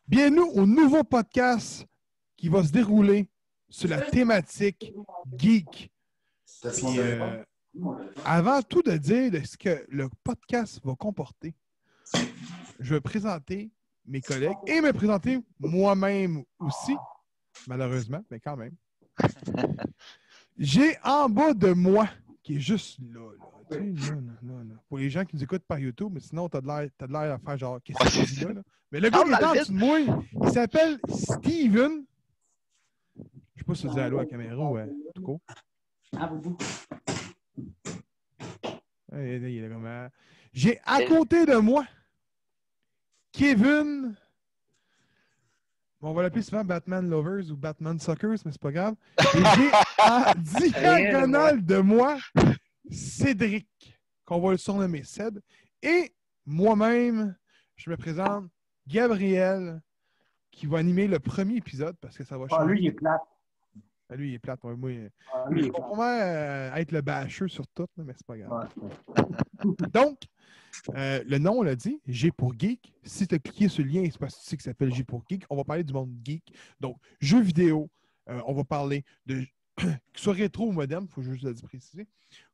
Bienvenue au nouveau podcast qui va se dérouler sur la thématique geek. Puis, avant tout de dire de ce que le podcast va comporter, je vais présenter mes collègues et me présenter moi-même aussi, malheureusement, mais quand même. J'ai en bas de moi, qui est juste là. Tu sais, là. Pour les gens qui nous écoutent par YouTube, mais sinon, t'as de l'air à faire genre, qu'est-ce que tu dis là? Mais le gars qui est en dessous de moi, il s'appelle Steven. Je sais pas si tu dis allô à la caméra ou tout court. Il est comme, j'ai à côté de moi Kevin. On va l'appeler souvent Batman Lovers ou Batman Suckers, mais c'est pas grave. Et j'ai en diagonale de moi Cédric, qu'on va le surnommer Ced. Et moi-même, je me présente Gabriel, qui va animer le premier épisode parce que ça va changer. Lui, il est plate. Lui, il est plate. Ouais, moi, Lui, je vais probablement être le bâcheux sur tout, mais c'est pas grave. Ouais. Donc, le nom, on l'a dit, G pour Geek. Si tu as cliqué sur le lien, c'est parce que tu sais que ça s'appelle G pour Geek. On va parler du monde geek. Donc, jeux vidéo, on va parler de que ce soit rétro ou moderne, il faut juste le préciser.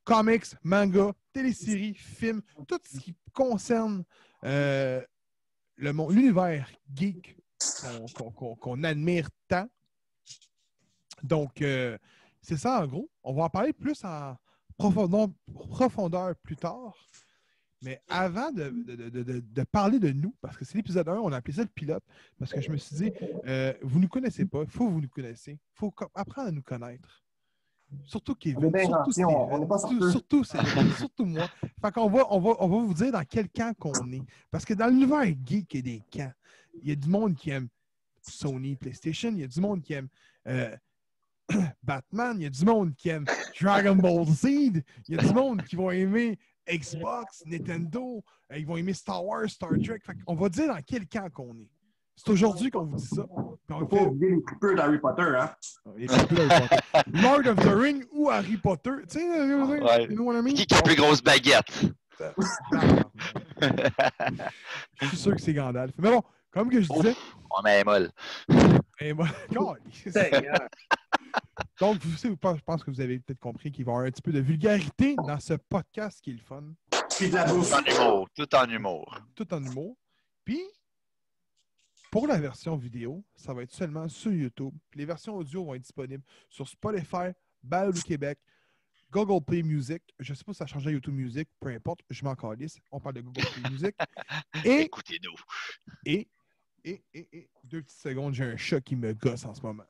Comics, manga, téléséries, films, tout ce qui concerne l'univers geek qu'on admire tant. Donc, c'est ça en gros. On va en parler plus en profondeur plus tard. Mais avant de parler de nous, parce que c'est l'épisode 1, on a appelé ça le pilote, parce que je me suis dit, vous ne nous connaissez pas, il faut que vous nous connaissiez. Il faut apprendre à nous connaître. Surtout Kevin, surtout Steven, surtout moi. Fait qu'on on va vous dire dans quel camp qu'on est. Parce que dans l'univers geek, il y a des camps. Il y a du monde qui aime Sony, PlayStation, il y a du monde qui aime Batman, il y a du monde qui aime Dragon Ball Z, il y a du monde qui vont aimer Xbox, Nintendo, ils vont aimer Star Wars, Star Trek. Fait on va dire dans quel camp qu'on est. C'est aujourd'hui qu'on vous dit ça. On va oublier les coupures d'Harry Potter, hein? Les coupures d'Harry Potter. Lord of the Ring ou Harry Potter. Tu sais, you know what I mean? Qui a la plus grosse baguette? Je suis sûr que c'est Gandalf. Mais bon, comme que je disais... On est molle. Donc, je pense que vous avez peut-être compris qu'il va y avoir un petit peu de vulgarité dans ce podcast qui est le fun. Puis de la bouffe. Tout en humour. Tout en humour. Puis, pour la version vidéo, ça va être seulement sur YouTube. Puis les versions audio vont être disponibles sur Spotify, Balado Québec, Google Play Music. Je ne sais pas si ça change à YouTube Music, peu importe, je m'en calisse. On parle de Google Play Music. Et, écoutez-nous. Et, 2 petites secondes, j'ai un chat qui me gosse en ce moment.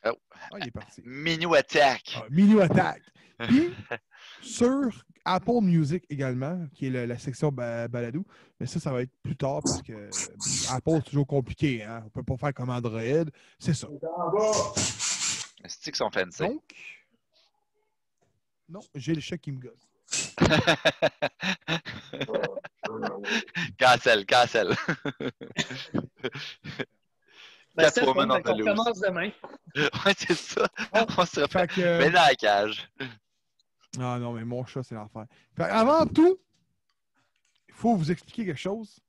Oh. Il est parti. Minou Attack. Minou Attack. Puis, sur Apple Music également, qui est la section balado, mais ça va être plus tard parce que Apple, c'est toujours compliqué. Hein? On ne peut pas faire comme Android. C'est ça. C'est-tu qu'ils sont fancy? Donc, non, j'ai le chat qui me gosse. Cancel. Steph, on commence demain. Ouais, c'est ça. On se refait. Que... Mais dans la cage. Ah non, mais mon chat, c'est l'enfer. Avant tout, il faut vous expliquer quelque chose.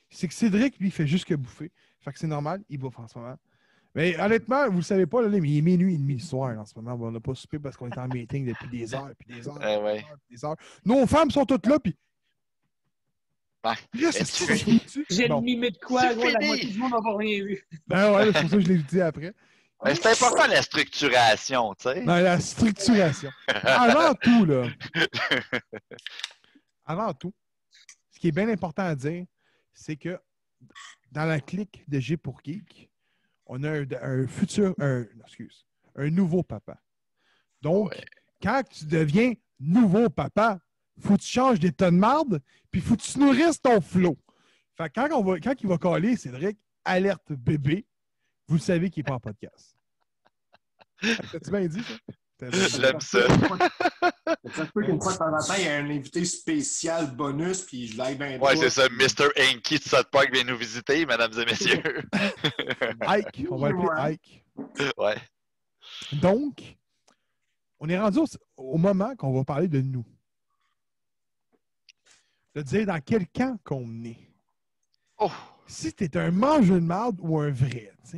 C'est que Cédric, lui, fait juste que bouffer. Fait que c'est normal, il bouffe en ce moment. Mais honnêtement, vous ne le savez pas, là, mais il est minuit et demi le soir en ce moment. On n'a pas soupé parce qu'on est en meeting depuis des heures, puis des heures, des heures. Nos femmes sont toutes là, puis... J'ai mimé de quoi, gros, la moitié du monde n'a pas rien vu. Ben ouais, c'est pour ça que je l'ai dit après. Mais c'est important la structuration, tu sais. Non, la structuration. Avant tout, ce qui est bien important à dire, c'est que dans la clique de G pour Geek, on a un nouveau papa. Donc, quand tu deviens nouveau papa, faut que tu changes d'état de marde, puis faut que tu nourrisses ton flot. Fait que quand il va caler, Cédric, alerte bébé, vous le savez qu'il n'est pas en podcast. T'as-tu bien dit, ça? J'aime ça. Ça se peut qu'une fois de temps en temps, il y a un invité spécial bonus, puis je l'aille bien. Ouais, c'est ça. Mr. Inky de South Park vient nous visiter, mesdames et messieurs. Ike. On va l'appeler Ike. Ouais. Donc, on est rendu au moment qu'on va parler de nous. De dire dans quel camp qu'on est. Oh. si t'es un mangeur de marde ou un vrai, tu sais,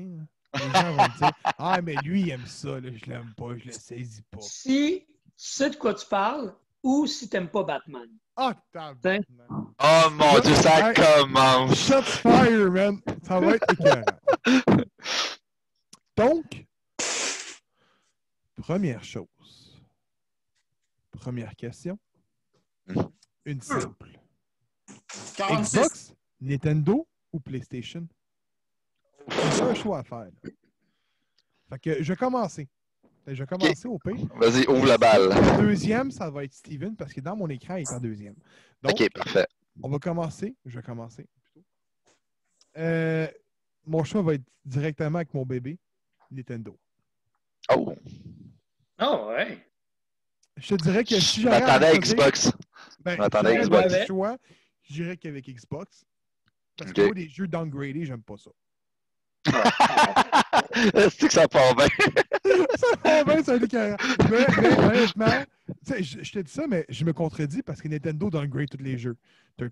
les gens vont te dire « Ah, mais lui, il aime ça, là, je l'aime pas, je le saisis pas. » Si tu sais de quoi tu parles ou si t'aimes pas Batman. Ah, tabarnak. Oh mon Dieu, ça Hey, commence! Shots fire, man! Ça va être écœurant. Donc, première chose. Première question. Une simple. 46. Xbox, Nintendo ou PlayStation? C'est un choix à faire. Là. Fait que je vais commencer. Je vais commencer au pire. Vas-y, ouvre la balle. Le deuxième, ça va être Steven parce que dans mon écran, il est en deuxième. Donc, OK, parfait. on va commencer. Je vais commencer plutôt. Mon choix va être directement avec mon bébé, Nintendo. Oh! Oh, ouais. Je te dirais que si Je j'avais m'attendais à choisir, Xbox. ben, je m'attendais à si Xbox. j'avais le choix, je dirais qu'avec Xbox. Parce que Ok. moi, les jeux downgradés, j'aime pas ça. C'est que ça part bien. Ça va bien, ça écœurant. Mais honnêtement, tu sais, je te dis ça, mais je me contredis parce que Nintendo downgrade tous les jeux.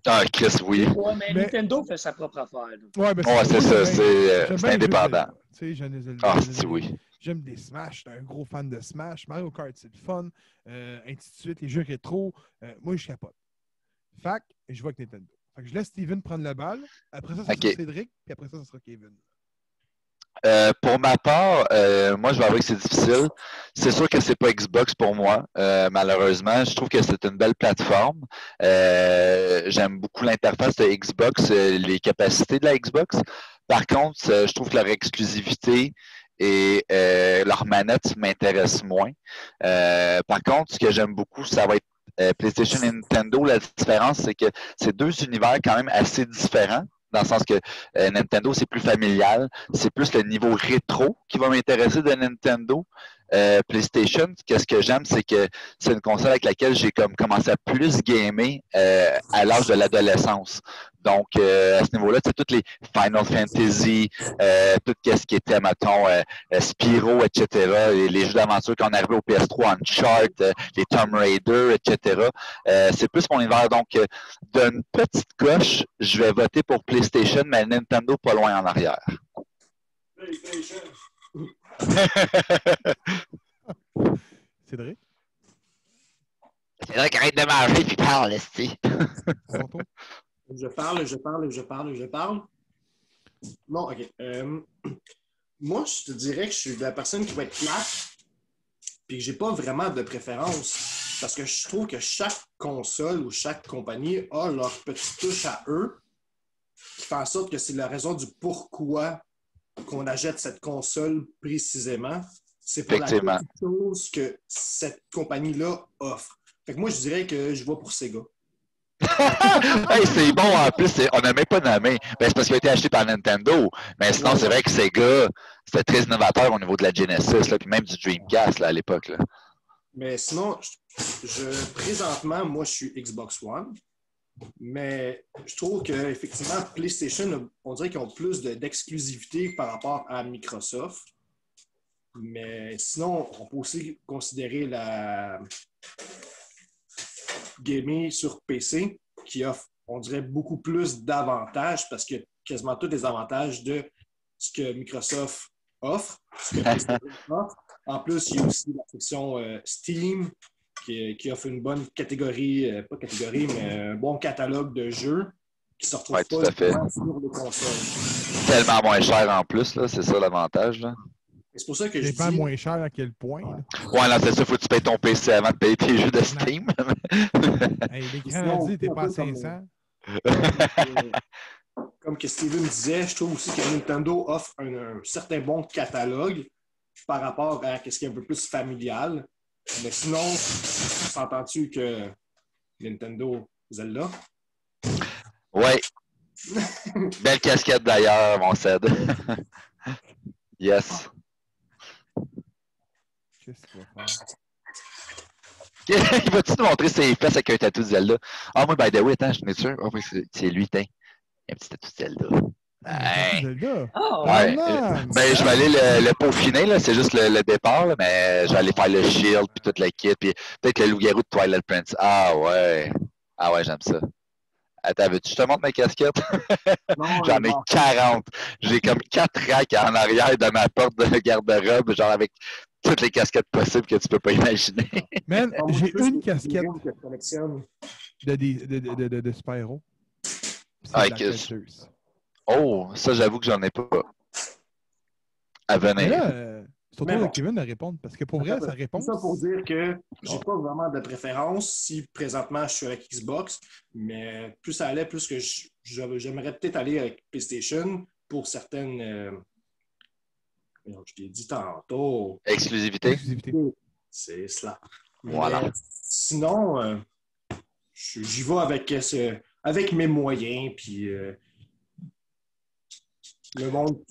Ah, Chris, oui. Ouais, mais Nintendo fait sa propre affaire. Là. Ouais, ben, Ouais, c'est ça, c'est j'aime bien les indépendant. jeux de- tu sais, j'aime les- Ah, les- c'est oui. J'aime des Smash, je suis un gros fan de Smash. Mario Kart, c'est le fun. Ainsi de suite, les jeux rétro. Moi, je capote. Fait que je vois avec Nintendo. Fait que je laisse Steven prendre la balle. Après ça, ça Ok. sera Cédric. Puis après ça, ça sera Kevin. Pour ma part, moi, je vais avouer que c'est difficile. C'est sûr que c'est pas Xbox pour moi, malheureusement. Je trouve que c'est une belle plateforme. J'aime beaucoup l'interface de Xbox, les capacités de la Xbox. Par contre, je trouve que leur exclusivité et leur manette m'intéressent moins. Par contre, ce que j'aime beaucoup, ça va être PlayStation et Nintendo. La différence, c'est que c'est deux univers quand même assez différents. Dans le sens que Nintendo, c'est plus familial. C'est plus le niveau rétro qui va m'intéresser de Nintendo. PlayStation, qu'est-ce que j'aime, c'est que c'est une console avec laquelle j'ai comme commencé à plus gamer à l'âge de l'adolescence. Donc, à ce niveau-là, c'est toutes les Final Fantasy, tout ce qui était, mettons, Spyro, etc., les jeux d'aventure qu'on arrivait au PS3, Uncharted, les Tomb Raider, etc. C'est plus mon univers. Donc, d'une petite coche, je vais voter pour PlayStation, mais Nintendo pas loin en arrière. PlayStation. Cédric, C'est vrai qu'arrête de manger puis parle, esti. ton tour. Je parle. Non, OK. Moi, je te dirais que je suis la personne qui va être plate puis que j'ai pas vraiment de préférence parce que je trouve que chaque console ou chaque compagnie a leur petite touche à eux qui fait en sorte que c'est la raison du pourquoi qu'on achète cette console précisément. C'est pour la Effectivement. petite chose que cette compagnie-là offre. Fait que moi, je dirais que je vais pour Sega. Hey, c'est bon en plus, on n'a même pas nommé. Ben, c'est parce qu'il a été acheté par Nintendo. Mais sinon, Ouais. c'est vrai que Sega, c'était très innovateur au niveau de la Genesis, là, puis même du Dreamcast là, à l'époque. Là. Mais sinon, présentement, moi, je suis Xbox One. Mais je trouve qu'effectivement, PlayStation, on dirait qu'ils ont plus d'exclusivité par rapport à Microsoft. Mais sinon, on peut aussi considérer la gaming sur PC qui offre, on dirait, beaucoup plus d'avantages parce que quasiment tous les avantages de ce que Microsoft offre, ce que PlayStation offre. En plus, il y a aussi la section Steam qui offre une bonne catégorie, pas catégorie, mais un bon catalogue de jeux qui se retrouvent Ouais, tout pas à fait. sur les consoles. Tellement moins cher en plus, là, c'est ça l'avantage. Là. Et c'est pour ça que C'est je pas dis... moins cher à quel point. Là. Ouais, là, c'est ça, faut que tu payes ton PC avant de payer tes jeux de Steam. Hey, l'écran Sinon, dit, t'es pas à un peu comme- 500. Comme que Steven disait, je trouve aussi que Nintendo offre un certain bon catalogue par rapport à ce qui est un peu plus familial. Mais sinon, s'entends-tu que Nintendo, Zelda? Ouais. Belle casquette d'ailleurs, mon Ced. Yes. Qu'est-ce qu'il va faire? Il va-tu nous montrer ses fesses avec un tatou de Zelda? Ah, moi, by the way, attends, je suis sûr. Ah, oui, c'est lui, tiens. Il y a un petit tatou de Zelda. Hey. Zelda. Oh, Ouais. man! Ben, je vais aller le peaufiner, là. C'est juste le départ, là, mais je vais aller faire le shield, puis toute la kit, puis peut-être le loup-garou de Twilight Prince. Ah ouais. Ah ouais, j'aime ça. Attends, veux-tu que je te montre mes casquettes? Non, J'en ai non. 40. J'ai comme 4 racks en arrière de ma porte de garde-robe, genre avec toutes les casquettes possibles que tu peux pas imaginer. Man, Non, moi, j'ai plus une les casquette figurines que je collectionne. de super-héros. C'est Ah, Black Panthers. Oh, ça, j'avoue que j'en ai pas. À Mais venir. là, c'est au Mais tour de bon. Kevin de répondre. Parce que pour vrai, sa Tout réponse. ça pour dire que j'ai pas vraiment de préférence si présentement je suis avec Xbox, mais plus ça allait, plus que j'aimerais peut-être aller avec PlayStation pour certaines. Je t'ai dit tantôt. Exclusivité. Exclusivité. C'est cela. Voilà. Mais sinon, j'y vais avec mes moyens, puis le monde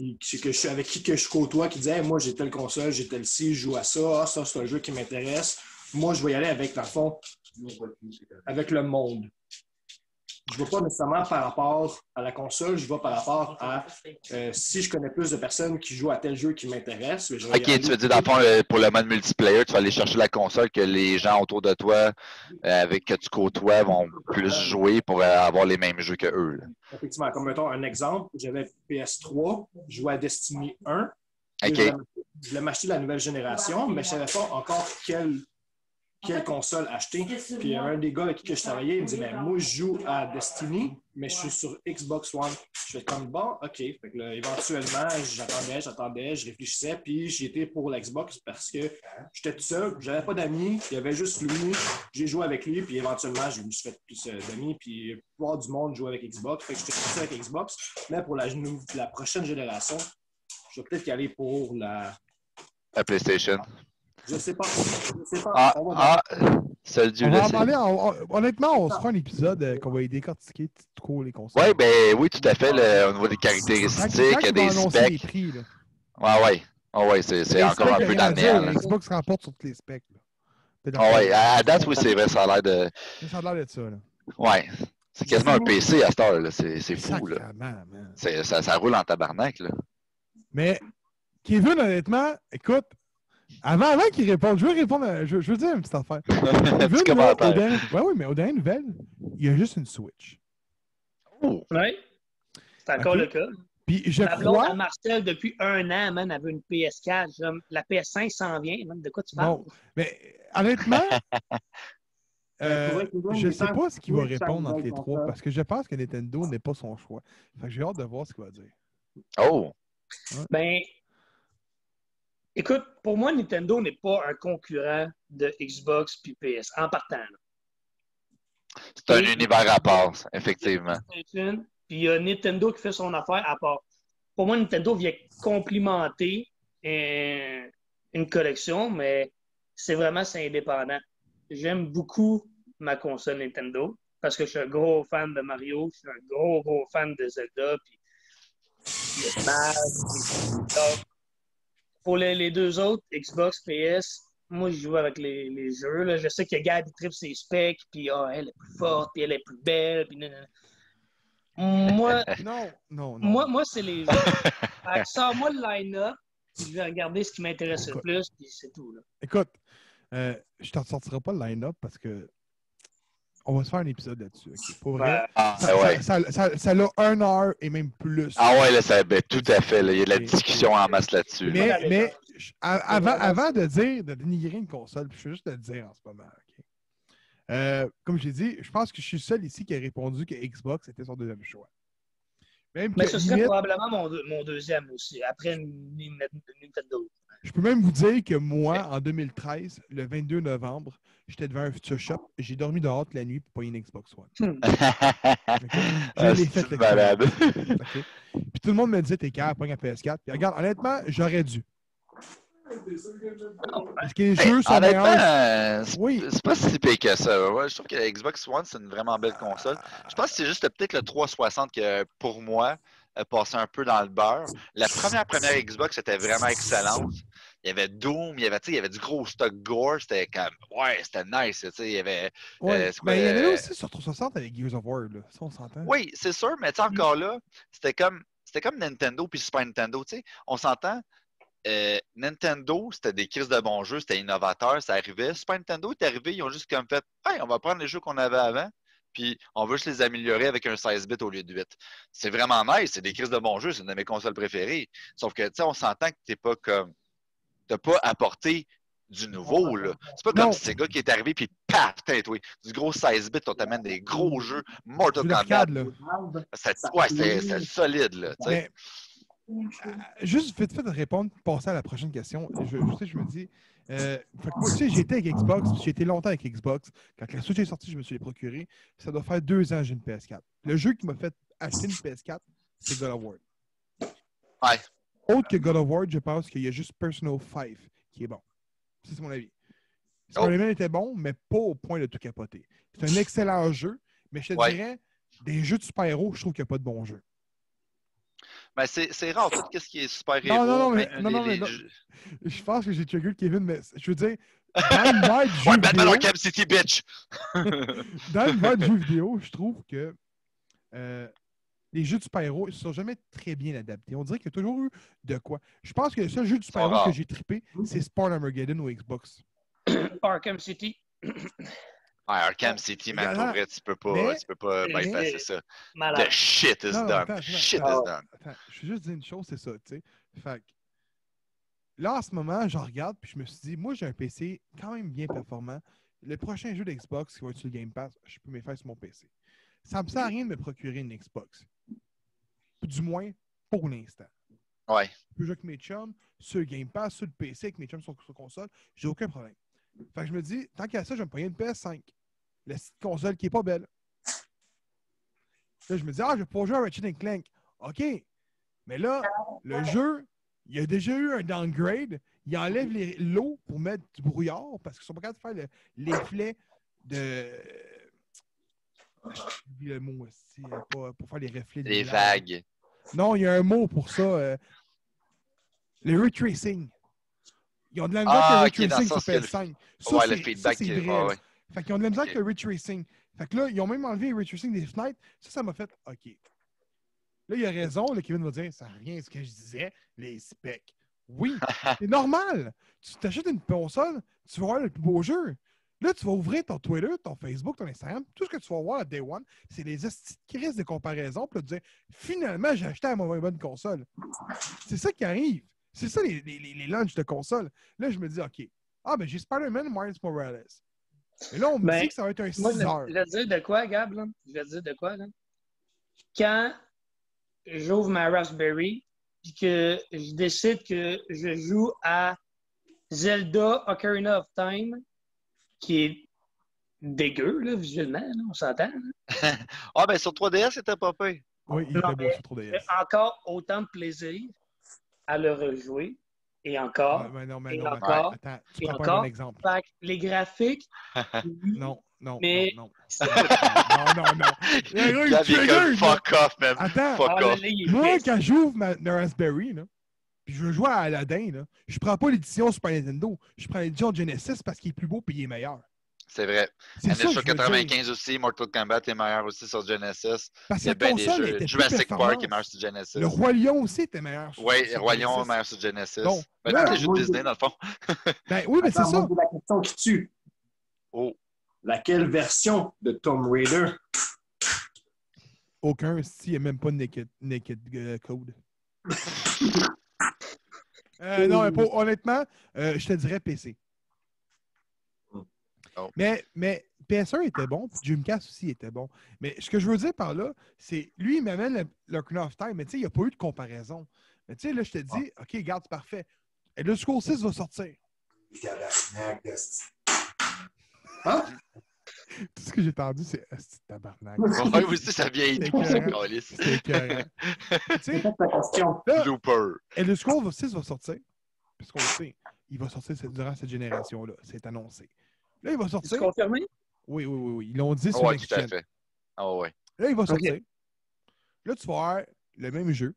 avec qui que je côtoie qui dit hey, moi j'ai telle console, j'ai telle ci, je joue à ça, ça c'est un jeu qui m'intéresse. Moi je vais y aller avec, dans le fond, avec le monde. Je ne vais pas nécessairement par rapport à la console, je vais par rapport à si je connais plus de personnes qui jouent à tel jeu qui m'intéresse. Ok, tu veux dire, dans le fond, pour le mode multiplayer, tu vas aller chercher la console que les gens autour de toi, avec que tu côtoies, vont plus jouer pour avoir les mêmes jeux que eux. Là. Effectivement, comme mettons un exemple, j'avais PS3, je jouais à Destiny 1. Ok. Je voulais m'acheter la nouvelle génération, mais je ne savais pas encore quelle console acheter. Puis un des gars avec qui je travaillais, il me dit mais moi je joue à Destiny, mais je suis sur Xbox One. Je fais comme bon, ok. Fait que là, éventuellement, j'attendais, je réfléchissais, puis j'étais pour l'Xbox parce que j'étais tout seul, j'avais pas d'amis, il y avait juste lui, j'ai joué avec lui, puis éventuellement, je me suis fait plus d'amis, puis voir du monde jouer avec Xbox. Fait que j'étais parti avec Xbox, mais pour la prochaine génération, je vais peut-être y aller pour la PlayStation. Je sais pas. Seul Dieu On le va en sait. parler. Honnêtement, on se fera un épisode qu'on va y décortiquer trop les consoles. Ouais, ben oui, tout à fait, au niveau des caractéristiques, des specs. Les prix, là. Ouais. Oh, ouais, c'est Les encore specs, un peu rien dans à le dire, néant. Là. Xbox remporte sur tous les specs. Là. Oh, ouais, à date, oui, c'est vrai, ça a l'air de. Ça a l'air d'être ça. Là. Ouais. C'est quasiment un PC à cette heure, là. C'est fou, là. Sacrément, man. Ça roule en tabarnak, là. Mais, Kevin, honnêtement, écoute, avant qu'il réponde, je veux répondre, je veux dire une petite affaire. Petit Kevin, là, commentaire. oui, mais aux dernières nouvelles, il y a juste une Switch. Oh. Oui, c'est encore le cas. Puis je Ma blonde crois... à Marcel, depuis 1 an, man, avait une PS4. La PS5 s'en vient, man. De quoi tu parles? Bon, mais honnêtement, je ne sais pas ce qu'il va répondre entre les trois, parce que je pense que Nintendo n'est pas son choix. Fait que j'ai hâte de voir ce qu'il va dire. Oh! Ouais. Ben, écoute, pour moi, Nintendo n'est pas un concurrent de Xbox puis PS, en partant. Là. C'est un univers à part, effectivement. Puis il y a Nintendo qui fait son affaire à part. Pour moi, Nintendo vient complimenter une collection, mais c'est indépendant. J'aime beaucoup ma console Nintendo parce que je suis un gros fan de Mario, je suis un gros fan de Zelda, puis le Smash. Pour les deux autres, Xbox, PS, moi, je joue avec les jeux. Là. Je sais que Gab, il tripe ses specs, puis elle est plus forte, puis elle est plus belle, puis Moi, moi c'est les jeux. Sors-moi le line-up, puis je vais regarder ce qui m'intéresse le plus, puis c'est tout. Là. Écoute, je ne t'en sortirai pas le line-up parce que on va se faire un épisode là-dessus. Okay? Pour vrai, ça a 1 heure et même plus. Ah ouais, là, tout à fait. Là, il y a de la discussion en masse là-dessus. Mais avant de dénigrer une console, je veux juste te le dire en ce moment. Okay? Comme j'ai dit, je pense que je suis le seul ici qui a répondu que Xbox était son deuxième choix. Mais ce serait probablement mon deuxième aussi, après Nintendo. Je peux même vous dire que moi, en 2013, le 22 novembre, j'étais devant un Future Shop. J'ai dormi dehors toute la nuit pour pas une Xbox One. Je l'ai fait malade. Okay? Puis tout le monde me disait, t'es capable, pas un PS4. Puis regarde, honnêtement, j'aurais dû. Parce que les jeux sont meilleurs. Oui. C'est pas si pire que ça. Ouais, je trouve que la Xbox One, c'est une vraiment belle console. Je pense que c'est juste peut-être le 360 que, pour moi, a passé un peu dans le beurre. La première Xbox était vraiment excellente. Il y avait Doom, il y avait du gros stock gore. C'était comme, c'était nice. Il y avait. Mais il y en avait aussi sur 360 avec Gears of War. Là. Ça, on s'entend. Oui, c'est sûr, mais encore là, c'était comme Nintendo puis Super Nintendo. On s'entend. Nintendo, c'était des crises de bons jeux, c'était innovateur, ça arrivait. Super Nintendo est arrivé, ils ont juste comme fait hey, on va prendre les jeux qu'on avait avant, puis on veut juste les améliorer avec un 16 bits au lieu de 8. C'est vraiment nice, c'est des crises de bons jeux, c'est une de mes consoles préférées. Sauf que, tu sais, on s'entend que t'es pas comme... T'as pas apporté du nouveau, là. C'est pas comme Sega qui est arrivé, puis paf, toi, du gros 16 bits, on t'amène des gros jeux, Mortal Kombat. Là. C'est solide, là, tu sais. Juste vite fait de répondre, passer à la prochaine question. Je me dis, fait que moi, tu sais, j'étais avec Xbox, j'ai été longtemps avec Xbox. Quand la Switch est sortie, je me suis les procuré. Ça doit faire 2 ans que j'ai une PS4. Le jeu qui m'a fait acheter une PS4, c'est God of War. Ouais. Autre que God of War, je pense qu'il y a juste Persona 5 qui est bon. C'est mon avis. Spider-Man était bon, mais pas au point de tout capoter. C'est un excellent jeu, mais je te dirais, des jeux de super-héros, je trouve qu'il n'y a pas de bons jeux. Ben, c'est rare, tout ce qui est super-héros. Non, je pense que j'ai trigger Kevin, mais je veux dire, dans l'univers du jeu Batman vidéo... Arkham City, bitch! Dans l'univers du jeu vidéo, je trouve que les jeux de super-héros ne sont jamais très bien adaptés. On dirait qu'il y a toujours eu de quoi. Je pense que le seul jeu de super-héros que j'ai trippé, c'est Sport Armageddon ou Xbox. Arkham City. Arkham City, man, pour vrai, tu peux pas bypasser ça. Malade. The shit is done. Attends, Shit is done. Attends, je vais juste dire une chose, c'est ça, tu sais. Fait que, là, en ce moment, je regarde, puis je me suis dit, moi, j'ai un PC quand même bien performant. Le prochain jeu d'Xbox qui va être sur le Game Pass, je peux me faire sur mon PC. Ça me sert à rien de me procurer une Xbox. Du moins, pour l'instant. Ouais. Je peux jouer avec mes chums sur le Game Pass, sur le PC, avec mes chums sur console, j'ai aucun problème. Fait que je me dis, tant qu'à ça, je vais me payer une PS5. La petite console qui est pas belle. Là, je me dis, je vais pouvoir jouer à Ratchet & Clank. OK. Mais là, le jeu, il y a déjà eu un downgrade. Il enlève l'eau pour mettre du brouillard parce qu'ils sont pas capables de faire l'effet de... J'ai oublié le mot aussi, pour faire les reflets. Les vagues. Non, il y a un mot pour ça. Le ray tracing. Ils ont de la misère avec le ray tracing sur PS5. Ouais, le feedback. Ça, c'est vrai. Fait qu'ils ont de la misère avec le ray tracing. Fait que là, ils ont même enlevé le ray tracing des fenêtres. Ça m'a fait OK. Là, il a raison. Là, Kevin va dire, ça n'a rien à ce que je disais, les specs. Oui, c'est normal. Tu t'achètes une console, tu vas voir le plus beau jeu. Là, tu vas ouvrir ton Twitter, ton Facebook, ton Instagram. Tout ce que tu vas voir à Day One, c'est les crises de comparaison. Puis là, tu dis, finalement, j'ai acheté à ma bonne console. C'est ça qui arrive. C'est ça les launches de console. Là, je me dis, OK. Ben j'ai Spider-Man Miles Morales. Et là, on me dit que ça va être un 6 heures. Je vais te dire de quoi, Gab? Là? Je vais te dire de quoi? Là? Quand j'ouvre ma Raspberry et que je décide que je joue à Zelda Ocarina of Time, qui est dégueu, là, visuellement, là, on s'entend. Ben sur 3DS, c'était pas pire. Oui, il était beau sur 3DS. Encore autant de plaisir à le rejouer. Et encore. Attends, tu prends pas un bon exemple. Fait que les graphiques. non. Mais... non. Fuck off, man. Attends. Fuck off. Moi, quand j'ouvre ma Raspberry, là, puis je veux jouer à Aladdin, là, je prends pas l'édition Super Nintendo. Je prends l'édition Genesis parce qu'il est plus beau et il est meilleur. C'est vrai. sur 95 aussi, Mortal Kombat est meilleur aussi sur Genesis. Parce que la console était Jurassic Park est meilleur sur Genesis. Le Roi Lion aussi était meilleur sur Genesis. Oui, le Roi Lion est meilleur sur Genesis. Bon, tous les jeux de Disney, dans le fond. Oui, mais c'est ça. La question qui tue. Laquelle version de Tomb Raider? Aucun, s'il n'y a même pas de Naked Code. Non, mais honnêtement, je te dirais PC. Mais PS1 était bon, puis Dreamcast aussi était bon. Mais ce que je veux dire par là, c'est lui, il m'amène le Ocarina of Time, mais tu sais, il n'y a pas eu de comparaison. Mais tu sais, là, je te dis, OK, regarde, c'est parfait. Et le Scroll 6 va sortir. Hein? Tout ce que j'ai entendu, c'est tabarnak. Oui, aussi, ça vient et tout, c'est calice. C'est écœurant. Tu sais, Looper. Et le Scroll 6 va sortir. Puisqu'on le sait, il va sortir durant cette génération-là. C'est annoncé. Là, il va sortir. C'est confirmé? Oui. Ils l'ont dit sur Next Gen. Tout à fait. Ouais. Là, il va sortir. Là, tu vas avoir le même jeu.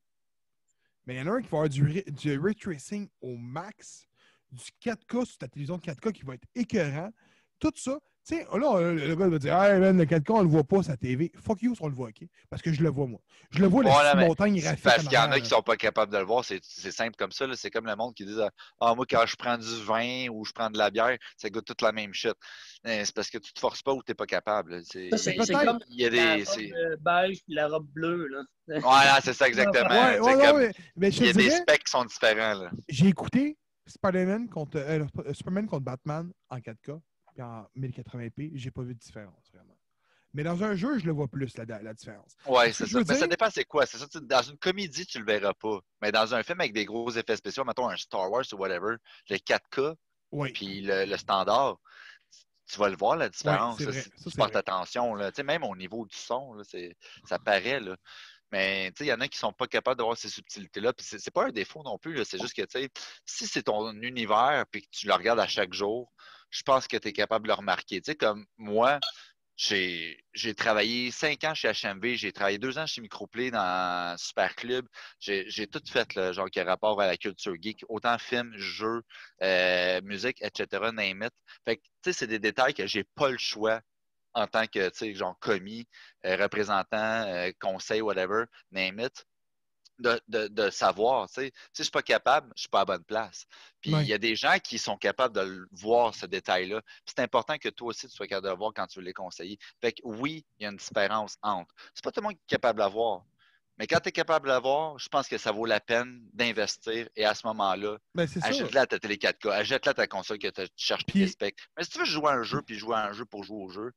Mais il y en a un qui va avoir du ray tracing au max, du 4K sur ta télévision de 4K qui va être écœurant. Tout ça, Tu sais, là, le gars va dire, hey, man, le 4K, on le voit pas sa TV. Fuck you si on le voit, OK? Parce que je le vois, moi. Je le vois, la Voilà, mais montagne c'est graphique. parce en qu'il y en a arrière, qui là. sont pas capables de le voir. C'est simple comme ça. C'est comme le monde qui dit ah, moi, quand je prends du vin ou je prends de la bière, ça goûte toute la même shit. C'est parce que tu te forces pas ou tu n'es pas capable. Ça, c'est Peut-être. comme Il y a la des. robe beige et la robe bleue. Là. Ouais, c'est ça exactement. Ouais, Tu sais, non, comme, mais je il y a te des dirais, specs qui sont différents. Là. j'ai écouté Spider-Man contre, Superman contre Batman en 4K, puis en 1080p, j'ai pas vu de différence, vraiment. Mais dans un jeu, je le vois plus, la différence. Ouais, Ce que c'est je ça. veux Mais ça dire, dépend c'est quoi. C'est ça, dans une comédie, tu le verras pas. Mais dans un film avec des gros effets spéciaux, mettons un Star Wars ou whatever, le 4K, oui, puis le standard, tu vas le voir la ouais, différence. c'est Là, vrai. si Ça, tu c'est portes vrai. attention, là, même au niveau du son, là, ça paraît. Là. Mais il y en a qui sont pas capables de voir ces subtilités-là. Puis c'est pas un défaut non plus. Là. C'est juste que si c'est ton univers et que tu le regardes à chaque jour, je pense que tu es capable de le remarquer. T'sais, comme moi, j'ai travaillé 5 ans chez HMV, j'ai travaillé 2 ans chez Microplay dans Super Club. J'ai tout fait, là, genre qui a rapport à la culture geek, autant films, jeux, musique, etc., name it. Fait que, tu sais, c'est des détails que j'ai pas le choix en tant que, tu sais, genre commis, représentant, conseil, whatever, name it, de savoir, tu sais. Si je suis pas capable, je suis pas à bonne place. Puis il Ouais. y a des gens qui sont capables de voir ce détail-là. Puis c'est important que toi aussi, tu sois capable de le voir quand tu veux les conseiller. Fait que oui, il y a une différence entre. C'est pas tout le monde qui est capable de la voir. Mais quand tu es capable de la voir, je pense que ça vaut la peine d'investir. Et à ce moment-là, Ben, c'est ça. achète-la ta télé 4K, achète-la ta console que tu cherches puis tes Puis, specs. Mais si tu veux jouer à un jeu puis jouer à un jeu pour jouer au jeu,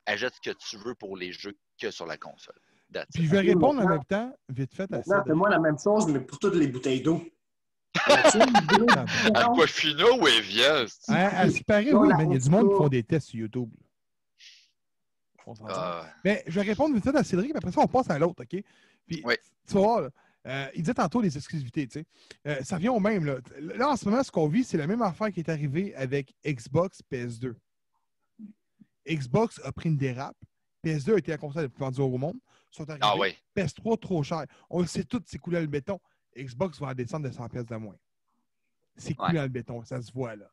achète ce que tu veux pour les jeux que sur la console. That's puis it. je vais Ok, répondre en maintenant- même temps, vite fait, à Maintenant, Cédric. fais-moi la même chose, mais pour toutes les bouteilles d'eau. Y a-t-il une grosse différence? Aquafina ou Evian? À ce qui paraît, Non, oui, la mais il y a du monde qui Oscar. font des tests sur YouTube. Là. On s'entend. Ah, Mais je vais répondre vite fait à Cédric, puis après ça, on passe à l'autre, OK? Puis, Oui. tu vas voir, là, il disait tantôt les exclusivités, tu sais. Ça vient au même, là. Là, en ce moment, ce qu'on vit, c'est la même affaire qui est arrivée avec Xbox PS2. Xbox a pris une dérape. PS2 a été la console la plus vendue au monde. Ils sont arrivés. Ah oui. PS3, trop cher. On le sait tous, c'est coulé le béton. Xbox va en descendre de 100 pièces de moins. C'est coulé le béton. Ça se voit, là.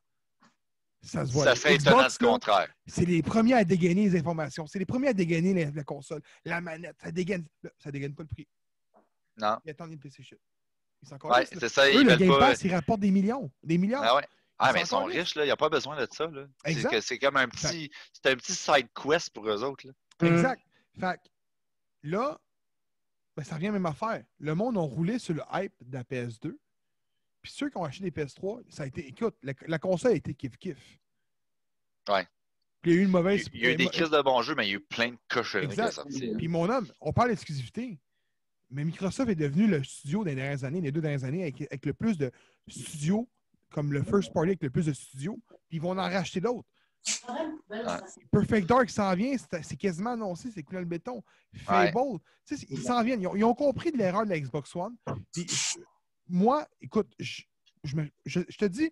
Ça se voit. Ça là. serait étonnant Xbox, du là, contraire. c'est les premiers à dégainer les informations. C'est les premiers à dégainer la console. La manette, ça dégaine. Là, ça dégaine pas le prix. Non. Ils attendent une PlayStation. Ils sont encore Ouais, là. c'est ça, Eux, ils le veulent Game pas. Pass, ils rapportent des millions. Des milliards. Ah ouais. Ah, mais ils sont sont encore riches, là. Il n'y a pas besoin de ça, là. Exact. C'est comme un petit side quest pour eux autres, là. Exact. Fait que là, ben, ça revient à la même affaire. Le monde a roulé sur le hype de la PS2. Puis ceux qui ont acheté des PS3, ça a été. Écoute, la console a été kiff-kiff. Ouais. Puis il y a eu une mauvaise. Il y a eu des crises de bons jeux, mais il y a eu plein de cochonneries qui sont Exact. sorties. Puis mon homme, on parle d'exclusivité, mais Microsoft est devenu le studio des dernières années, les 2 dernières années, avec le plus de studios, comme le first party avec le plus de studios, puis ils vont en racheter d'autres. Perfect Dark s'en vient, c'est quasiment annoncé, c'est coulé le béton. Fable, tu sais, ils s'en viennent. Ils ont compris de l'erreur de la Xbox One. Puis, moi, écoute, je te dis,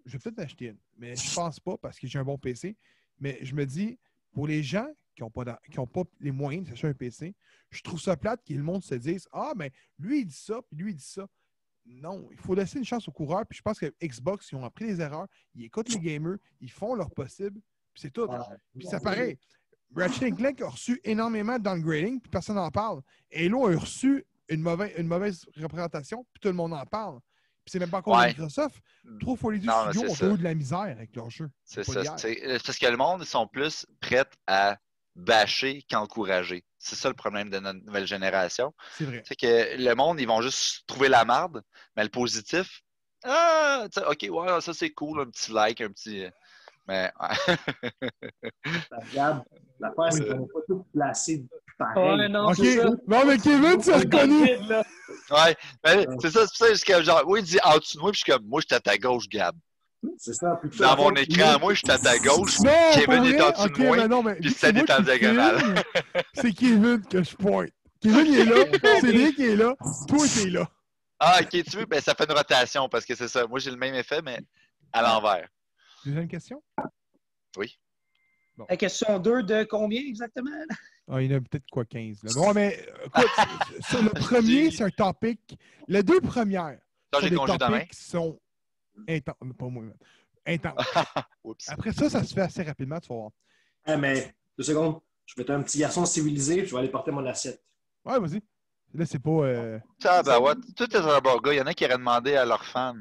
je vais peut-être m'acheter une, mais je pense pas parce que j'ai un bon PC. Mais je me dis, pour les gens qui n'ont pas les moyens de s'acheter un PC, je trouve ça plate que le monde se dise ah, mais lui, il dit ça, puis lui, il dit ça. Non, il faut laisser une chance aux coureurs. Puis je pense que Xbox, ils ont appris les erreurs, ils écoutent les gamers, ils font leur possible, puis c'est tout. Puis c'est pareil. Ratchet & Clank a reçu énormément de downgrading, puis personne n'en parle. Halo a reçu une mauvaise représentation, puis tout le monde en parle. Puis c'est même pas encore Microsoft. Trop faut les deux studios ont eu de la misère avec leur jeu. C'est ça. C'est parce que le monde, ils sont plus prêts à bâcher qu'encourager. C'est ça le problème de notre nouvelle génération. C'est vrai. C'est que le monde, ils vont juste trouver la marde, mais le positif, OK, ouais, ça c'est cool, un petit like, un petit. Mais. Regarde, l'affaire, c'est qu'on va pas tout placer pareil. Ouais, non, OK. c'est ça. Non, mais Kevin, tu as reconnu. Ouais, mais c'est ça, jusqu'à genre, oui, il dit en dessous de moi, puis je suis comme, moi, je suis à ta gauche, Gab. C'est ça. Dans mon écran, moi, je suis à ta gauche. Non, Kevin est en dessous OK, de moi, mais non, mais puis Stan est en diagonale. C'est Kevin que je pointe. Kevin il est là, Cédric est là, toi t'es là. Ah, OK, tu veux, ben ça fait une rotation parce que c'est ça. Moi, j'ai le même effet, mais à l'envers. Deuxième question? Oui. Bon. La question 2 de combien exactement? Ah, il y en a peut-être quoi, 15. Là. Non, mais écoute, sur le premier, c'est un topic. Les deux premières Ça, sont j'ai des congé demain. topics qui sont intenses. Pas moi, intense. Oups. Après ça, ça se fait assez rapidement, tu vas voir. Ah, mais 2 secondes. Je vais être un petit garçon civilisé, puis je vais aller porter mon assiette. Ouais, vas-y. Là, c'est pas... Ça, ben ouais, tout est un bon gars. Il y en a qui auraient demandé à leurs fans.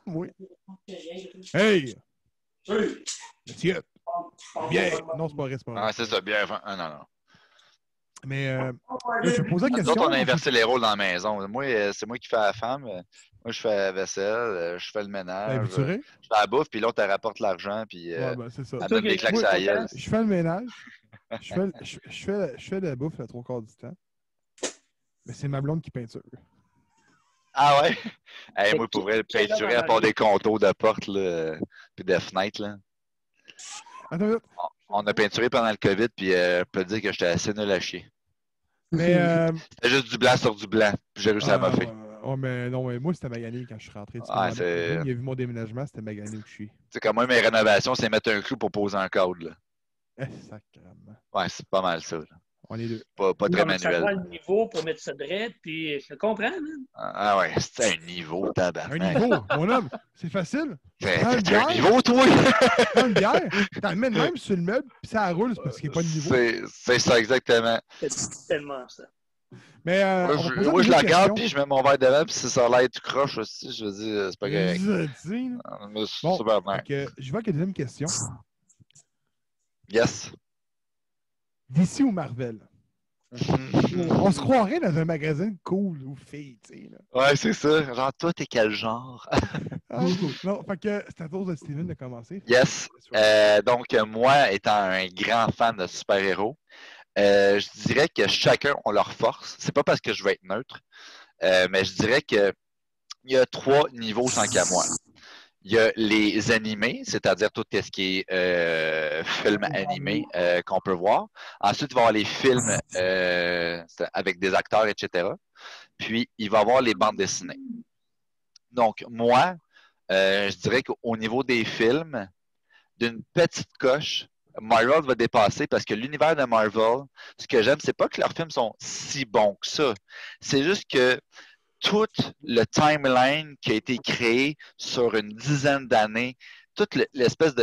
Oui. Hey! Hey! Monsieur! Bien! Non, c'est pas vrai, c'est pas vrai. Ah, c'est ça, bien. Ah, non, non. Mais là, je vais poser la Nous question. autres, on a inversé les rôles dans la maison. Moi, c'est moi qui fais la femme. Moi, je fais la vaisselle, je fais le ménage, Habitué? je fais la bouffe, puis l'autre, elle rapporte l'argent, puis Ouais, ben, c'est ça. elle donne des claques Oui, à la gueule. Je fais le ménage. Je fais la bouffe la 3/4 du temps. Mais c'est ma blonde qui peinture. Ah ouais? Hey, moi, pour vrai, peinturer à part des contours de porte, là, puis des fenêtres, là. Attends, une minute. On a peinturé pendant le COVID, puis je peux te dire que j'étais assez nul à chier. Mais... C'était juste du blanc sur du blanc, puis j'ai réussi à moffer. mais non, mais moi, c'était magané quand je suis rentré. Ah, c'est... Il a vu mon déménagement, c'était magané où je suis. C'est comme moi, mes rénovations, c'est mettre un clou pour poser un cadre, là. Sacrément. Ouais, c'est pas mal ça, là. On est deux. Pas très Non, mais ça prend manuel. le niveau pour mettre ça direct, puis je le comprends, man. Ah ouais, c'est un niveau, Un tabarnak. niveau, mon homme, c'est facile. T'es Prends une un bière, niveau, toi? prends une bière, t'en mets de même sur le meuble, puis ça roule, c'est parce qu'il n'y a pas de niveau. C'est ça, exactement. C'est tellement ça. Mais Moi, on va poser moi, je une la autre regarde, question. puis je mets mon verre devant, puis si ça a l'air tout croche aussi, je veux dire, c'est pas correct. Je dis, là. Mais c'est Bon, super fait que je vais avec la deuxième question. Yes. DC ou Marvel? On se croirait dans un magasin cool ou filles, tu sais. Là. Ouais, c'est ça. Genre, toi, t'es quel genre? Ah, non, fait que c'est à tour de Steven de commencer. Yes. Donc, moi, étant un grand fan de super-héros, je dirais que chacun a leur force. C'est pas parce que je veux être neutre, mais je dirais que il y a 3 niveaux tant qu'à moi. Il y a les animés, c'est-à-dire tout ce qui est film animé qu'on peut voir. Ensuite, il va y avoir les films avec des acteurs, etc. Puis, il va y avoir les bandes dessinées. Donc, moi, je dirais qu'au niveau des films, d'une petite coche, Marvel va dépasser parce que l'univers de Marvel, ce que j'aime, c'est pas que leurs films sont si bons que ça. C'est juste que tout le timeline qui a été créé sur une dizaine d'années, toute l'espèce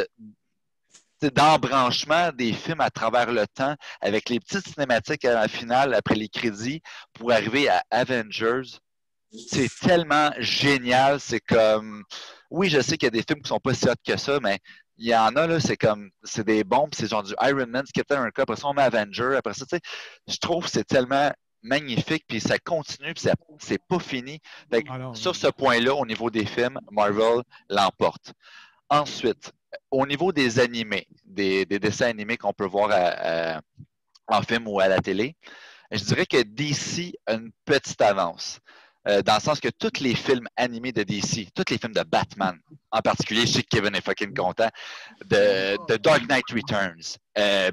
d'embranchement des films à travers le temps, avec les petites cinématiques à la finale, après les crédits, pour arriver à Avengers, c'est tellement génial. C'est comme... Oui, je sais qu'il y a des films qui sont pas si hot que ça, mais il y en a, là, c'est des bombes, c'est genre du Iron Man, Captain America, après ça, on met Avenger, après ça, tu sais, je trouve que c'est tellement magnifique, puis ça continue, puis c'est pas fini. Fait que, sur ce point-là, au niveau des films, Marvel l'emporte. Ensuite, au niveau des animés, des dessins animés qu'on peut voir en film ou à la télé, je dirais que DC a une petite avance. Dans le sens que tous les films animés de DC, tous les films de Batman, en particulier, je sais que Kevin est fucking content, de Dark Knight Returns,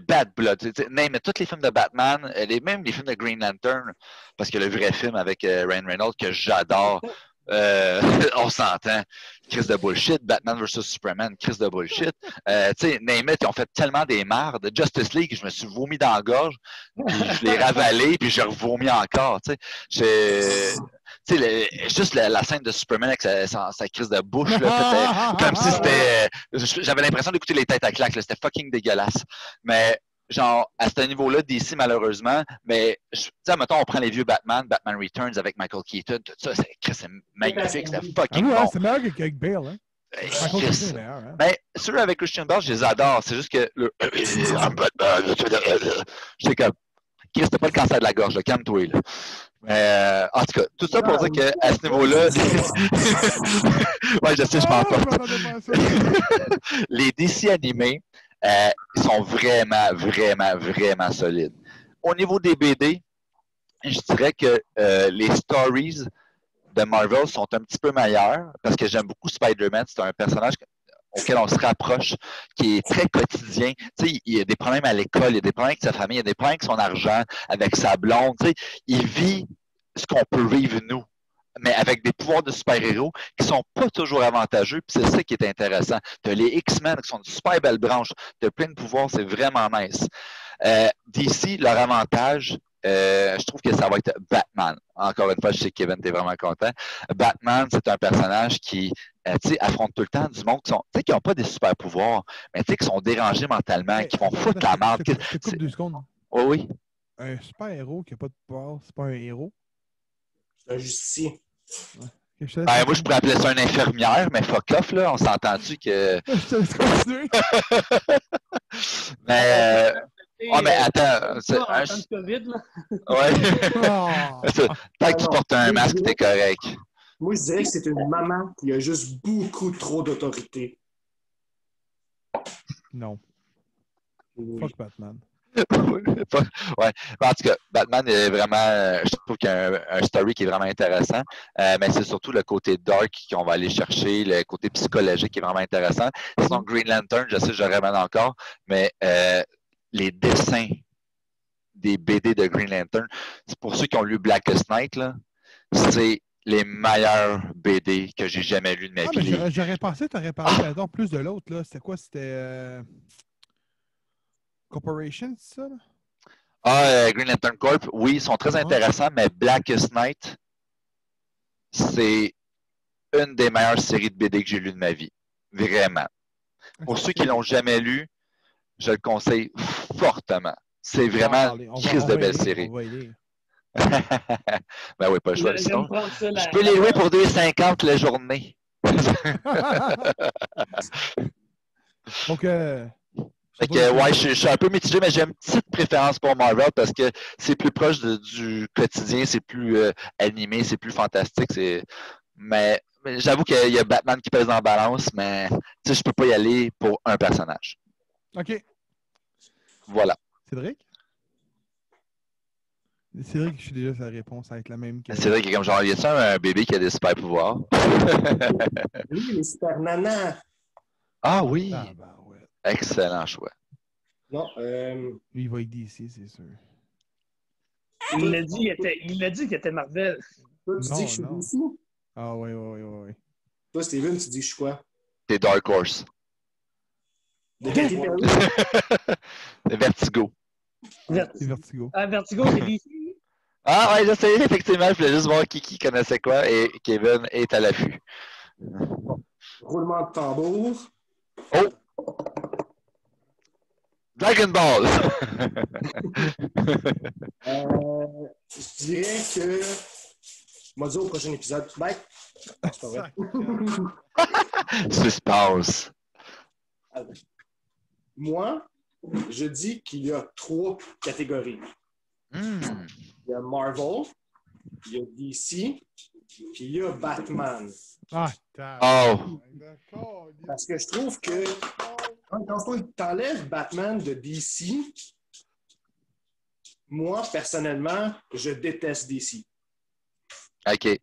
Bad Blood, tous les films de Batman, même les films de Green Lantern, parce que le vrai film avec Ryan Reynolds que j'adore, on s'entend, crise de bullshit, Batman vs Superman, crise de bullshit. Tu sais, name it, ils ont fait tellement des mardes. Justice League, je me suis vomi dans la gorge, puis je l'ai ravalé, puis j'ai revomi encore. Tu sais, juste la scène de Superman avec sa crise de bouche, là, comme si c'était... J'avais l'impression d'écouter les têtes à claques, c'était fucking dégueulasse. Mais genre, à ce niveau-là, DC, malheureusement, mais, tu sais, mettons, on prend les vieux Batman Returns avec Michael Keaton, tout ça, c'est magnifique, c'était fucking bon. C'est meilleur qu'avec Bale, hein? Michael Keaton est meilleur, hein? Ben, ceux avec Christian Bale, je les adore, c'est juste que I'm Batman, j'étais comme, Chris, t'as pas le cancer de la gorge, calme-toi, là. Mais, en tout cas, tout ça pour dire qu'à ce niveau-là, ouais, je sais, je m'emporte. Les DC animés, ils sont vraiment, vraiment, vraiment solides. Au niveau des BD, je dirais que les stories de Marvel sont un petit peu meilleures parce que j'aime beaucoup Spider-Man. C'est un personnage auquel on se rapproche, qui est très quotidien. Tu sais, il y a des problèmes à l'école, il y a des problèmes avec sa famille, il y a des problèmes avec son argent, avec sa blonde. Tu sais, il vit ce qu'on peut vivre nous, mais avec des pouvoirs de super-héros qui sont pas toujours avantageux, puis c'est ça qui est intéressant. Tu as les X-Men qui sont une super belle branche, tu as plein de pouvoirs, c'est vraiment nice. DC, leur avantage, je trouve que ça va être Batman. Encore une fois, je sais que Kevin, t'es vraiment content. Batman, c'est un personnage qui affronte tout le temps du monde qui n'ont pas des super pouvoirs, mais qui sont dérangés mentalement, qui vont foutre la merde. Je te coupe 2 secondes. Oui, oui. Un super-héros qui n'a pas de pouvoir, c'est pas un héros. C'est un justicier. Ben, moi, je pourrais appeler ça une infirmière, mais fuck off, là. On s'est-entendu que. Je te laisse continuer. Mais. mais attends. En temps de COVID, là. Ouais. Tant que tu portes un masque, t'es correct. Moi, je dirais que c'est une maman qui a juste beaucoup trop d'autorité. Non. Oui. Fuck Batman. Ouais. En tout cas, Batman est vraiment. Je trouve qu'il y a un story qui est vraiment intéressant. Mais c'est surtout le côté dark qu'on va aller chercher, le côté psychologique qui est vraiment intéressant. Sinon, Green Lantern, je sais que je ramène encore, mais les dessins des BD de Green Lantern, c'est pour ceux qui ont lu Blackest Night, là, c'est les meilleurs BD que j'ai jamais lus de ma vie. Mais j'aurais pensé que tu aurais parlé maintenant plus de l'autre. Là. C'était quoi? C'était Corporation, c'est ça? Là? Green Lantern Corp, oui, ils sont très intéressants, mais Blackest Night, c'est une des meilleures séries de BD que j'ai lues de ma vie. Vraiment. Pour ceux qui ne l'ont jamais lu, je le conseille fortement. C'est vraiment une crise de belle série. Ben oui, pas le choix. Sinon, je peux les louer pour 2,50 la journée. Donc, je suis un peu mitigé, mais j'ai une petite préférence pour Marvel parce que c'est plus proche du quotidien, c'est plus animé, c'est plus fantastique. Mais j'avoue qu'il y a Batman qui pèse en balance, mais je peux pas y aller pour un personnage. OK. Voilà. Cédric, je suis déjà sa réponse, ça va être la même que... Cédric est comme genre, y a-t-il un bébé qui a des super pouvoirs? Oui, les super nanas. Ah oui! Ah, ben ouais. Excellent choix. Non, Lui, il va être DC, c'est sûr. Il l'a dit qu'il était Marvel. Toi, tu dis que je suis DC? Ah oui. Toi, Steven, tu dis que je suis quoi? T'es Dark Horse. De Katy Perry? Vertigo. C'est Vertigo. Ah, Vertigo, c'est DC? Ah ouais, je sais, effectivement, je voulais juste voir qui connaissait quoi et Kevin est à l'affût. Roulement de tambour. Oh! Dragon Ball! Je dirais que... On va dire au prochain épisode. Bye! C'est pas vrai. Suspense. Moi, je dis qu'il y a 3 catégories. Il y a Marvel, il y a DC, puis il y a Batman. Ah, Oh! Parce que je trouve que quand tu enlèves Batman de DC, moi, personnellement, je déteste DC. OK.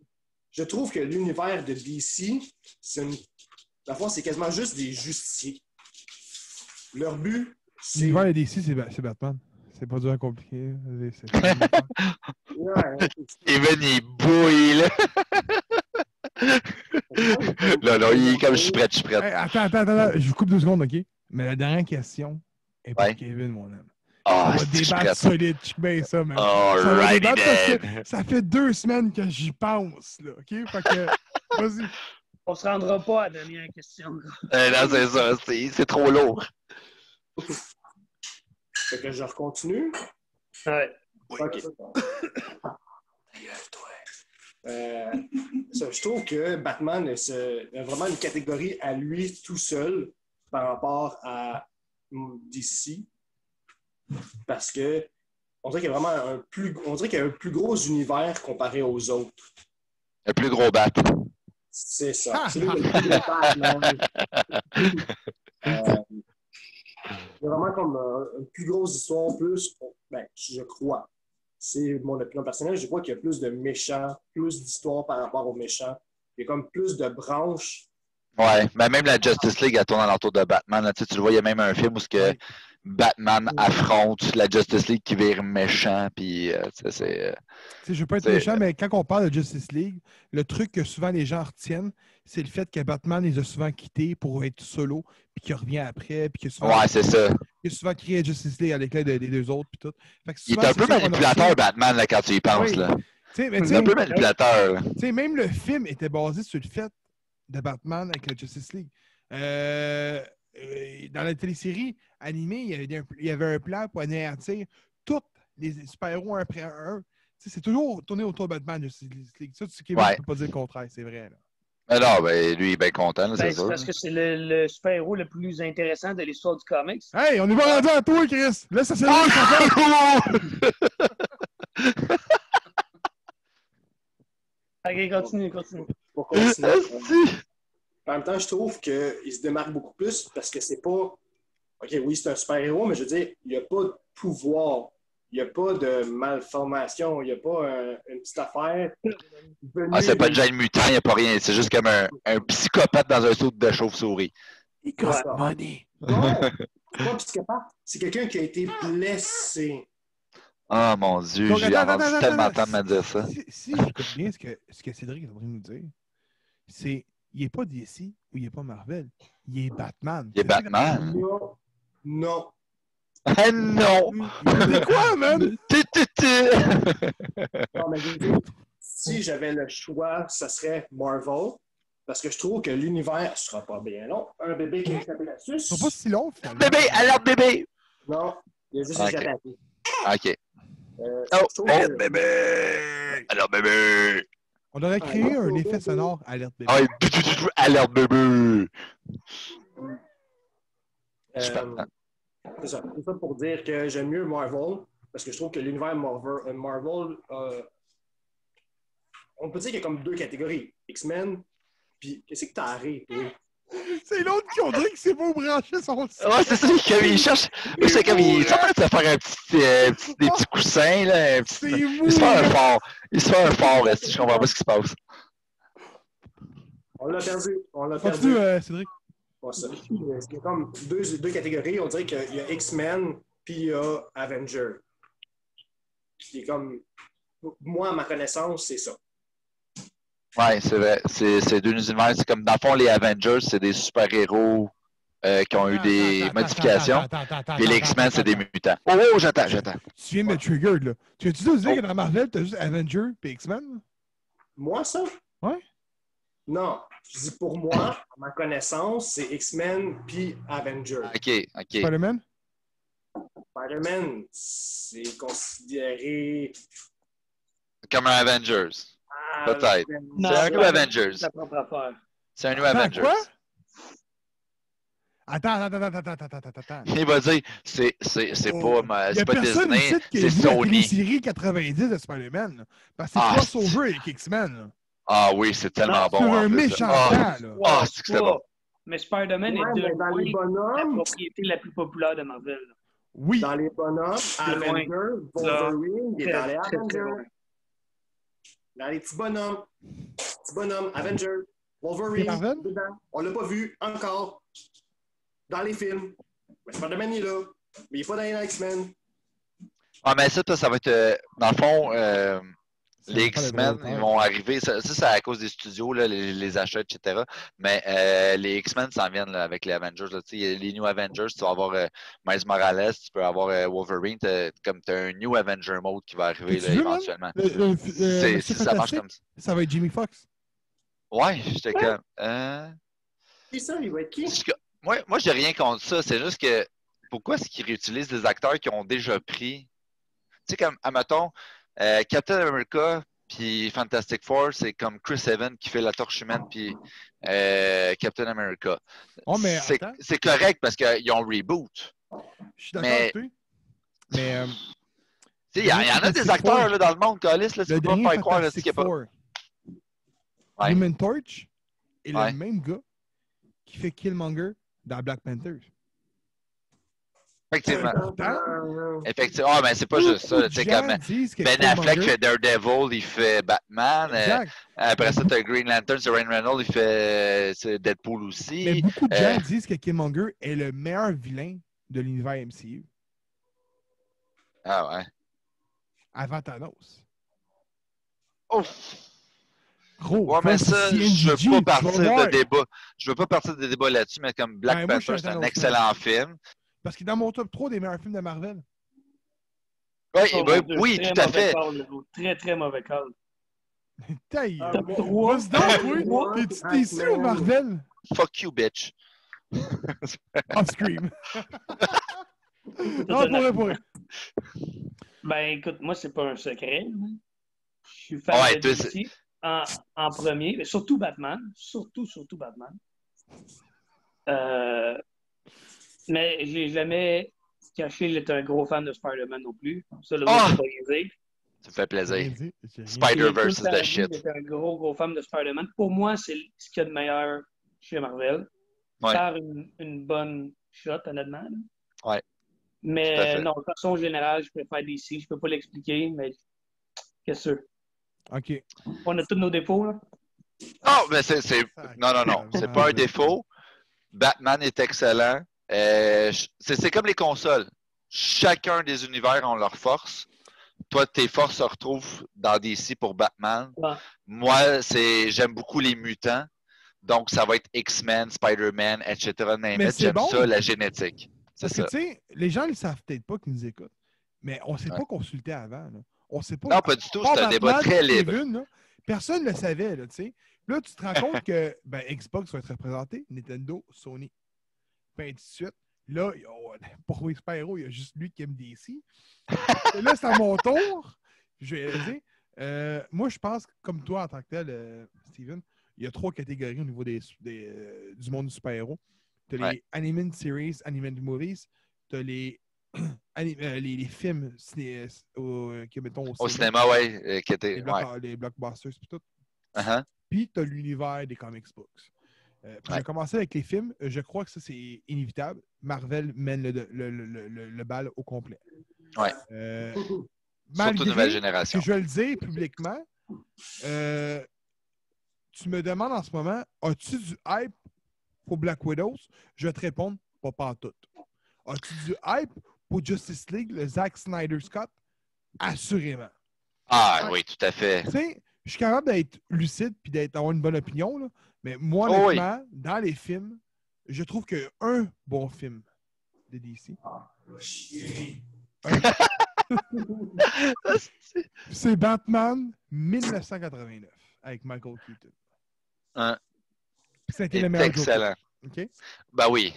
Je trouve que l'univers de DC, c'est quasiment juste des justiciers. Leur but, c'est... L'univers de DC, c'est Batman. C'est pas dur à compliquer. Kevin, il bouille, là. Là, il est comme je suis prêt. Hey, attends. Je vous coupe 2 secondes, OK? Mais la dernière question est pour Kevin, mon ami. Ah, on va débattre solide. Je bien ça, man. Alrighty parce que ça fait 2 semaines que j'y pense, là. OK? Fait que, vas-y. On se rendra pas à la dernière question. Non, c'est ça. C'est trop lourd. Fait que je continue. Ouais. OK. Je trouve que Batman a vraiment une catégorie à lui tout seul par rapport à DC. Parce que on dirait qu'il y a vraiment un plus gros univers comparé aux autres. Le plus gros bat. C'est ça. C'est lui le plus gros Batman. Il y a vraiment comme une plus grosse histoire, je crois. C'est mon opinion personnelle. Je crois qu'il y a plus de méchants, plus d'histoires par rapport aux méchants. Il y a comme plus de branches. Ouais, mais même la Justice League, elle tourne alentour de Batman. Là, tu le vois, il y a même un film où Batman affronte la Justice League qui vire méchant, puis c'est... Tu sais, je veux pas être méchant, mais quand on parle de Justice League, le truc que souvent les gens retiennent, c'est le fait que Batman les a souvent quittés pour être solo, puis qu'il revient après, puis qu'il a souvent, Ouais, c'est ça. il a souvent créé Justice League avec l'aide des deux autres, puis tout. Fait que Il souvent, est un c'est peu ça qu'on manipulateur, retient. Batman, là, quand tu y penses. Oui. Là. Tu sais, mais Il est un peu manipulateur. Là. Tu sais, même le film était basé sur le fait de Batman avec la Justice League. Dans la télésérie animée, il y avait un plan pour anéantir tous les super-héros un après un. Tu sais, c'est toujours tourné autour de Batman, Justice League. Ça, tu ne peux pas dire le contraire, c'est vrai. Là. Alors, ben, lui, il est bien content, là, c'est C'est ça. parce que c'est le super-héros le plus intéressant de l'histoire du comics. Hey, on est pas rendu à toi, Chris! Laisse ça s'éloigner, Ok, continue. Pour continuer. En même temps, je trouve qu'il se démarque beaucoup plus parce que c'est pas. OK, oui, c'est un super-héros, mais je veux dire, il n'y a pas de pouvoir. Il n'y a pas de malformation. Il n'y a pas une petite affaire. C'est pas déjà un mutant, il n'y a pas rien. C'est juste comme un psychopathe dans un saut de chauve-souris. Il cost money. Non, c'est pas un psychopathe. C'est quelqu'un qui a été blessé. Oh mon Dieu, Donc, j'ai attends, entendu tellement de temps de me dire ça. Si j'écoute bien ce que Cédric est en train de nous dire, c'est il n'est pas DC ou il n'est pas Marvel. Il est Batman. Il est Batman. Non. Ah non! C'est quoi, man? Non, mais je veux dire, si j'avais le choix, ça serait Marvel. Parce que je trouve que l'univers ne sera pas bien long. Un bébé qui échappe là-dessus. Ce sera pas si long, finalement. Bébé, alerte bébé! Non, il y a juste Ok. échappé. OK. Je trouve que- bébé! Alerte bébé! On aurait créé un effet sonore alerte bébé. Ah, alerte bébé! C'est ça pour dire que j'aime mieux Marvel, parce que je trouve que l'univers Marvel on peut dire qu'il y a comme deux catégories. X-Men, puis qu'est-ce que t'as arrêté, toi? C'est l'autre qui on dirait qu'il s'est pas branché son Ouais, c'est ça, il cherche. Lui, c'est comme il s'en fait de faire des petits coussins, là. C'est Il se fait un fort. Il se fait un fort, là, si je comprends pas ce qui se passe. On l'a perdu. Continue, Cédric. Bon, ça. C'est comme deux catégories. On dirait qu'il y a X-Men, puis il y a Avenger. Qui est comme. Moi, à ma connaissance, c'est ça. Ouais, c'est vrai. C'est deux univers. C'est comme, dans le fond, les Avengers, c'est des super-héros qui ont eu des modifications. Puis les X-Men, c'est des mutants. Oh, j'attends. Tu viens de me trigger, là. Tu as-tu dit que dans Marvel, t'as juste Avenger et X-Men? Moi, ça? Ouais. Non. Je dis pour moi, à ma connaissance, c'est X-Men puis Avenger. OK. Spider-Man? Spider-Man, c'est considéré. Comme un Avengers. Peut-être. Non, C'est un new Avengers. C'est la propre affaire. C'est un new Attends, Avengers. quoi? Attends. Il va dire, c'est pas Il y a pas personne Disney, ici qui a c'est vu la Sony. télésérie 90 de Spider-Man. là. Parce que c'est crossover avec X-Men. là. Ah oui, c'est tellement Non, bon. Sur en un plus, méchant là. temps, là. Ah, c'est que c'était bon. Mais Spider-Man Ouais, est mais dans les la bonhommes, propriété la plus populaire de Marvel. là. Oui. dans les bonhommes, Avenger, Wolverine, il est dans les Très, très Avengers. bon. Dans les petits bonhommes, Avenger, C'est Wolverine, Marvel? dedans. On l'a pas vu encore dans les films. Mais Spider-Man il est là, mais il est pas dans les X-Men. Ah, mais ça, ça va être. Dans le fond, les X-Men, ils vont arriver. Ça, c'est à cause des studios, là, les achats, etc. Mais les X-Men s'en viennent là, avec les Avengers. Là, les New Avengers, tu vas avoir Miles Morales, tu peux avoir Wolverine. Comme tu as un New Avenger mode qui va arriver là, éventuellement. Ça marche comme ça. Ça va être Jimmy Fox. Ouais, j'étais comme. Qui ça, il va être qui? Moi, j'ai rien contre ça. C'est juste que pourquoi est-ce qu'ils réutilisent des acteurs qui ont déjà pris. Tu sais, comme, admettons, Captain America puis Fantastic Four, c'est comme Chris Evans qui fait la torche humaine puis Captain America. Oh, mais c'est correct parce qu'ils ont reboot. Je suis d'accord avec toi. Mais. Il y en a des acteurs là, dans le monde, Calis, là, tu peux pas faire croire qu'il n'y a pas. Ouais. Human Torch est Ouais. le même gars qui fait Killmonger dans Black Panther. Effectivement. Effectivement. Ah, mais c'est pas juste ça. Tu sais, comme Ben Affleck fait Daredevil, il fait Batman. Après ça, t'as Green Lantern, c'est Ryan Reynolds, il fait Deadpool aussi. Mais beaucoup de gens disent que Killmonger est le meilleur vilain de l'univers MCU. Ah ouais. Avant Thanos. Ouf! Gros, Ouais, mais ça, je veux pas partir de débat. Je veux pas partir de débat là-dessus, mais comme Black moi, je suis Panther, c'est un Thanos, excellent film. Parce qu'il est dans mon top 3 des meilleurs films de Marvel. Oui, Oh, ben, mon Dieu, oui, très tout à mauvais fait. call, le gros. Très, très mauvais call. Taille. Top 3. Vas-y donc, toi. T'es-tu déçu au Marvel? Fuck you, bitch. Off-scream. Non, pour vrai. Ben, écoute, moi, c'est pas un secret. Hein. Je suis fan Ouais, de toi, DC en premier, mais surtout Batman. Surtout Batman. Mais j'ai jamais caché que j'étais un gros fan de Spider-Man non plus. Ça, le mot, c'est pas aisé. Ça me fait plaisir. Rien dit. Spider-Verse is the shit. J'étais un gros fan de Spider-Man. Pour moi, c'est ce qu'il y a de meilleur chez Marvel. Ouais. Faire une bonne shot, honnêtement. Là. Ouais. Mais non, de façon générale, je préfère DC. Je peux pas l'expliquer, mais qu'est-ce que OK. on a tous nos défauts, là. Non, mais non. C'est pas un défaut. Batman est excellent. C'est comme les consoles. Chacun des univers ont leurs forces. Toi, tes forces se retrouvent dans DC pour Batman. Ouais. Moi, j'aime beaucoup les mutants. Donc, ça va être X-Men, Spider-Man, etc. J'aime bon. ça, la génétique. Parce que, tu sais, les gens ne le savent peut-être pas qu'ils nous écoutent, mais on ne s'est pas consulté avant. Là. On sait pas. Non, pas du tout. C'est un débat très libre. Kevin, là, personne ne le savait, là, tu sais. Là, tu te rends compte que Xbox va être représenté, Nintendo, Sony. Puis ainsi de suite. Là, pour Spyro, il y a juste lui qui aime DC. Et là, c'est à mon tour. Je vais dire. Moi, je pense, comme toi en tant que tel, Steven, il y a 3 catégories au niveau du monde du super-héros. Tu as les animated series, animated movies. Tu as les films qui mettons au cinéma, qui étaient, les blockbusters et tout. Uh-huh. Puis tu as l'univers des comics books. Je vais commencer avec les films. Je crois que ça, c'est inévitable. Marvel mène le bal au complet. Ouais. Surtout nouvelle génération. Que je vais le dire publiquement, tu me demandes en ce moment, as-tu du hype pour Black Widows? Je vais te répondre, pas pantoute. As-tu du hype pour Justice League, le Zack Snyder Scott? Assurément. Ah oui, tout à fait. Tu sais, je suis capable d'être lucide et d'avoir une bonne opinion, là, mais moi, honnêtement, dans les films, je trouve qu'un bon film de DC, c'est Batman 1989 avec Michael Keaton. Ça a été le meilleur excellent. Okay? Ben oui.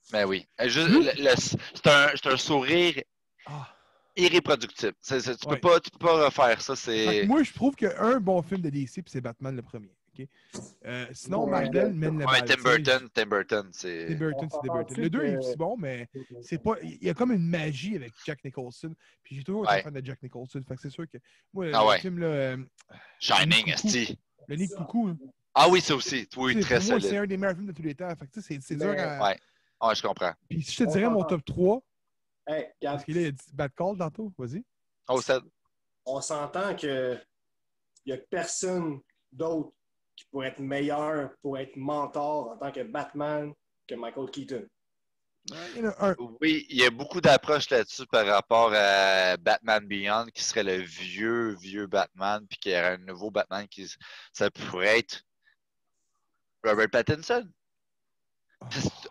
C'est un sourire irréproductible. Tu peux pas refaire ça. Moi, je trouve qu'un bon film de DC, c'est Batman le premier. Okay? Sinon, Marvel mène le bal. Tim Burton, c'est... Tim Burton. Le 2 est aussi bon, mais c'est pas... il y a comme une magie avec Jack Nicholson. Puis j'ai toujours été fan de Jack Nicholson. Fait que c'est sûr que moi, le film là, Shining, esti. Le Nid de Coucou. Ah oui, ça aussi. Oui, très solide. C'est un des meilleurs films de tous les temps. Fait que c'est dur à... Ouais, je comprends. Puis si je te dirais mon top 3... Hey, parce qu'il a dit bad call tantôt. Vas-y. Oh, ça... On s'entend qu'il n'y a personne d'autre qui pourrait être meilleur pour être mentor en tant que Batman que Michael Keaton. Oui, il y a beaucoup d'approches là-dessus par rapport à Batman Beyond, qui serait le vieux Batman, puis qu'il y aurait un nouveau Batman ça pourrait être Robert Pattinson.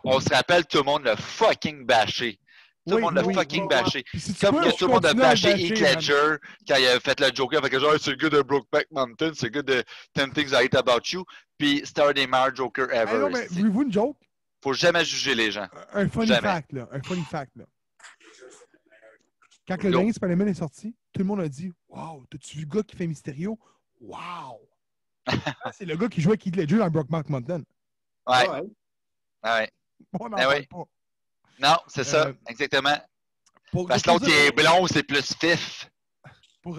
On se rappelle, tout le monde l'a fucking bâché. Tout le monde l'a fucking bâché. Comme que tout le monde a bâché Heath Ledger quand il a fait le Joker, fait que genre, c'est le gars de Brokeback Mountain, c'est le gars de 10 Things I Hate About You, puis c'était un des meilleurs Jokers ever. Hey non, mais voulez-vous une joke? Faut jamais juger les gens. Un funny fact, là. Quand le dernier Spider-Man est sorti, tout le monde a dit « Wow, t'as-tu vu le gars qui fait Mysterio? Wow! » C'est le gars qui jouait Heath Ledger dans Brokeback Mountain. Ouais. On n'en parle pas. Non, c'est ça, exactement. Parce que l'autre qui est blond, c'est plus fif. Non,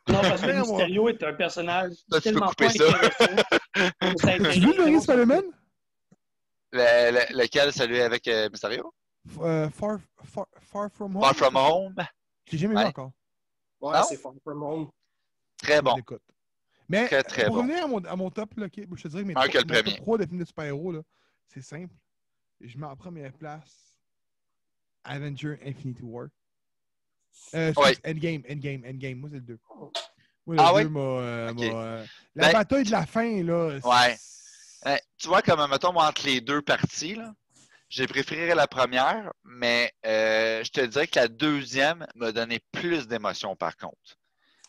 parce que Mysterio est un personnage tellement pas intéressant. Tu veux le dernier Spider-Man? Lequel, celui avec Mysterio? Far From Home. Far From Home. Je l'ai jamais vu encore. Ouais, c'est Far From Home. Très bon. Mais très pour bon. revenir à mon top, là, okay, je te dirais que mes top 3 de films de super-héros, c'est simple. Je mets en première place Avenger Infinity War. Ouais. Endgame. Moi, c'est le 2. Moi, Ah le oui? 2 Ok. la Ben, bataille de la fin, là. Ouais. Tu vois, comme, mettons, moi, entre les deux parties, là, j'ai préféré la première, mais je te dirais que la deuxième m'a donné plus d'émotions, par contre.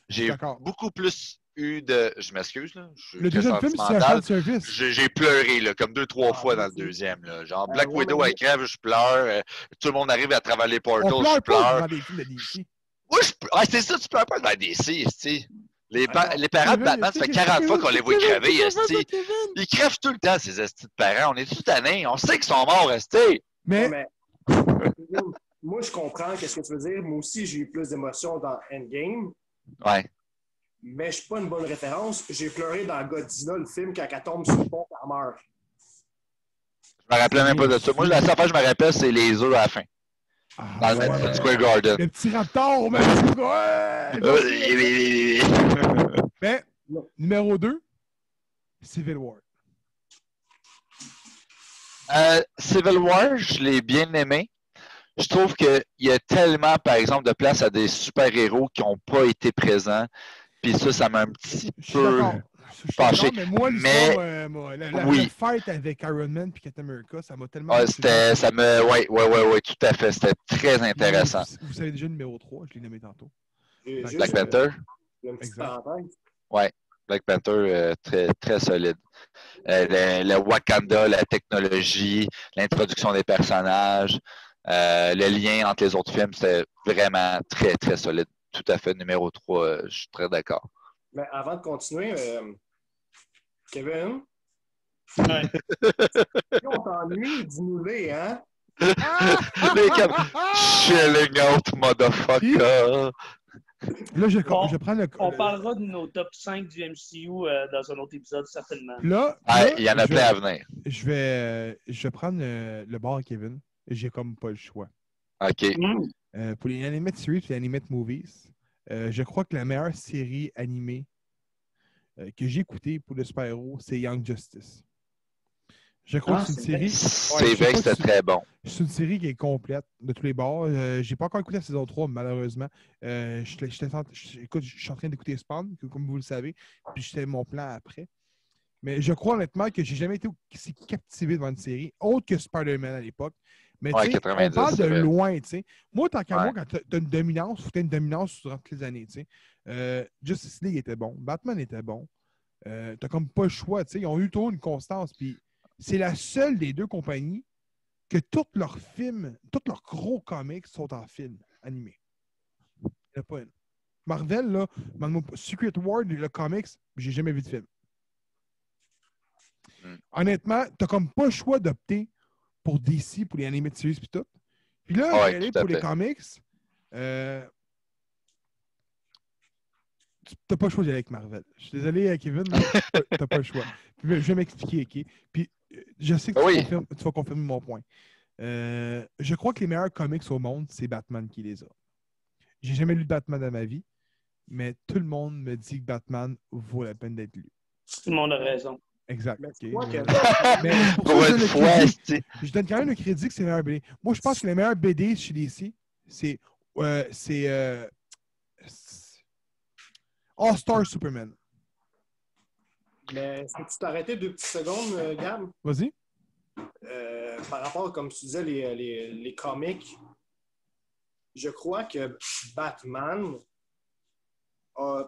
Je suis J'ai d'accord. beaucoup plus eu de... Je m'excuse, là. Je suis Le très deuxième film, c'est un sentimental. fan service. J'ai pleuré, là, comme 2-3 fois dans le merci. deuxième. Là. Genre, Black ouais, Widow, mais- elle crève, je pleure. Tout le monde arrive à travers les On portals, je pleure pas pleure. devant des films de DC. Moi, c'est ça, tu pleures pas devant DC, esti. Les parents de Kevin, Batman, ça fait 40 fois qu'on les voit crever, esti. Ils crèvent tout le temps, ces estis de parents. On est tous tannés. On sait qu'ils sont morts, esti. Mais, Ouais, moi, je comprends ce que tu veux dire. Moi aussi, j'ai eu plus d'émotions dans Endgame, Ouais. mais je suis pas une bonne référence. J'ai pleuré dans Godzilla, le film, quand elle tombe sur le pont, elle meurt. Je me rappelais même pas de ça. Moi, la seule fois que je me rappelle, c'est les œufs à la fin. Dans le Madison Square Garden. le petit raptor, man. Ouais. Mais, numéro 2, Civil War. Civil War, je l'ai bien aimé. Je trouve qu'il y a tellement, par exemple, de place à des super-héros qui n'ont pas été présents. Puis ça m'a un petit Je suis peu d'accord. fâché. Mais moi, l'histoire, la fight avec Iron Man et Captain America, ça m'a tellement... Ouais, ouais, tout à fait. C'était très intéressant. Vous savez déjà le numéro 3, je l'ai nommé tantôt. Black Panther? Une petite parenthèse. Ouais, Black Panther, très, très solide. Le Wakanda, la technologie, l'introduction des personnages, le lien entre les autres films, c'était vraiment très, très solide. Tout à fait, numéro 3, je suis très d'accord. Mais avant de continuer, Kevin, Ouais. si on t'ennuie, dis-nous-les, hein? Les comme chilling out, motherfucker. Là, je Bon, prends On parlera de nos top 5 du MCU dans un autre épisode, certainement. Là, Il y en a plein à venir. Je vais prendre le bord à Kevin. J'ai comme pas le choix. OK. Pour les animated series et les animated movies, je crois que la meilleure série animée que j'ai écoutée pour le super-héros, c'est Young Justice. Je crois que c'est une série... C'est vrai que c'était très bon. C'est une série qui est complète de tous les bords. J'ai pas encore écouté la saison 3, malheureusement. Écoute, je suis en train d'écouter Spawn, comme vous le savez, puis c'était mon plan après. Mais je crois honnêtement que j'ai jamais été aussi captivé devant une série, autre que Spider-Man à l'époque. Mais tu sais, on parle de loin, tu sais. Moi, tant qu'à moi, quand tu as une dominance, il faut que tu aies une dominance durant toutes les années, tu sais. Justice League était bon, Batman était bon. T'as comme pas le choix, tu sais. Ils ont eu toujours une constance, puis c'est la seule des deux compagnies que tous leurs films, tous leurs gros comics sont en film animé. Il n'y en a pas une. Marvel, là, Secret War, le comics, j'ai jamais vu de film. Honnêtement, t'as comme pas le choix d'opter pour DC, pour les animated series et tout. Puis là, je vais aller pour les comics. T'as pas le choix d'y aller avec Marvel. Je suis désolé, Kevin, mais t'as pas le choix. Puis, je vais m'expliquer, OK? Puis je sais que tu vas confirmer mon point. Je crois que les meilleurs comics au monde, c'est Batman qui les a. J'ai jamais lu Batman dans ma vie, mais tout le monde me dit que Batman vaut la peine d'être lu. Tout le monde a raison. Exact. Mais Okay. mais pour ça, je donne quand même le crédit que c'est le meilleur BD. Moi, je pense que les meilleurs BD chez DC, c'est All-Star Superman. Mais est-ce que tu t'arrêtais 2 petites secondes, Gab? Vas-y. Par rapport, comme tu disais, les comics, je crois que Batman a,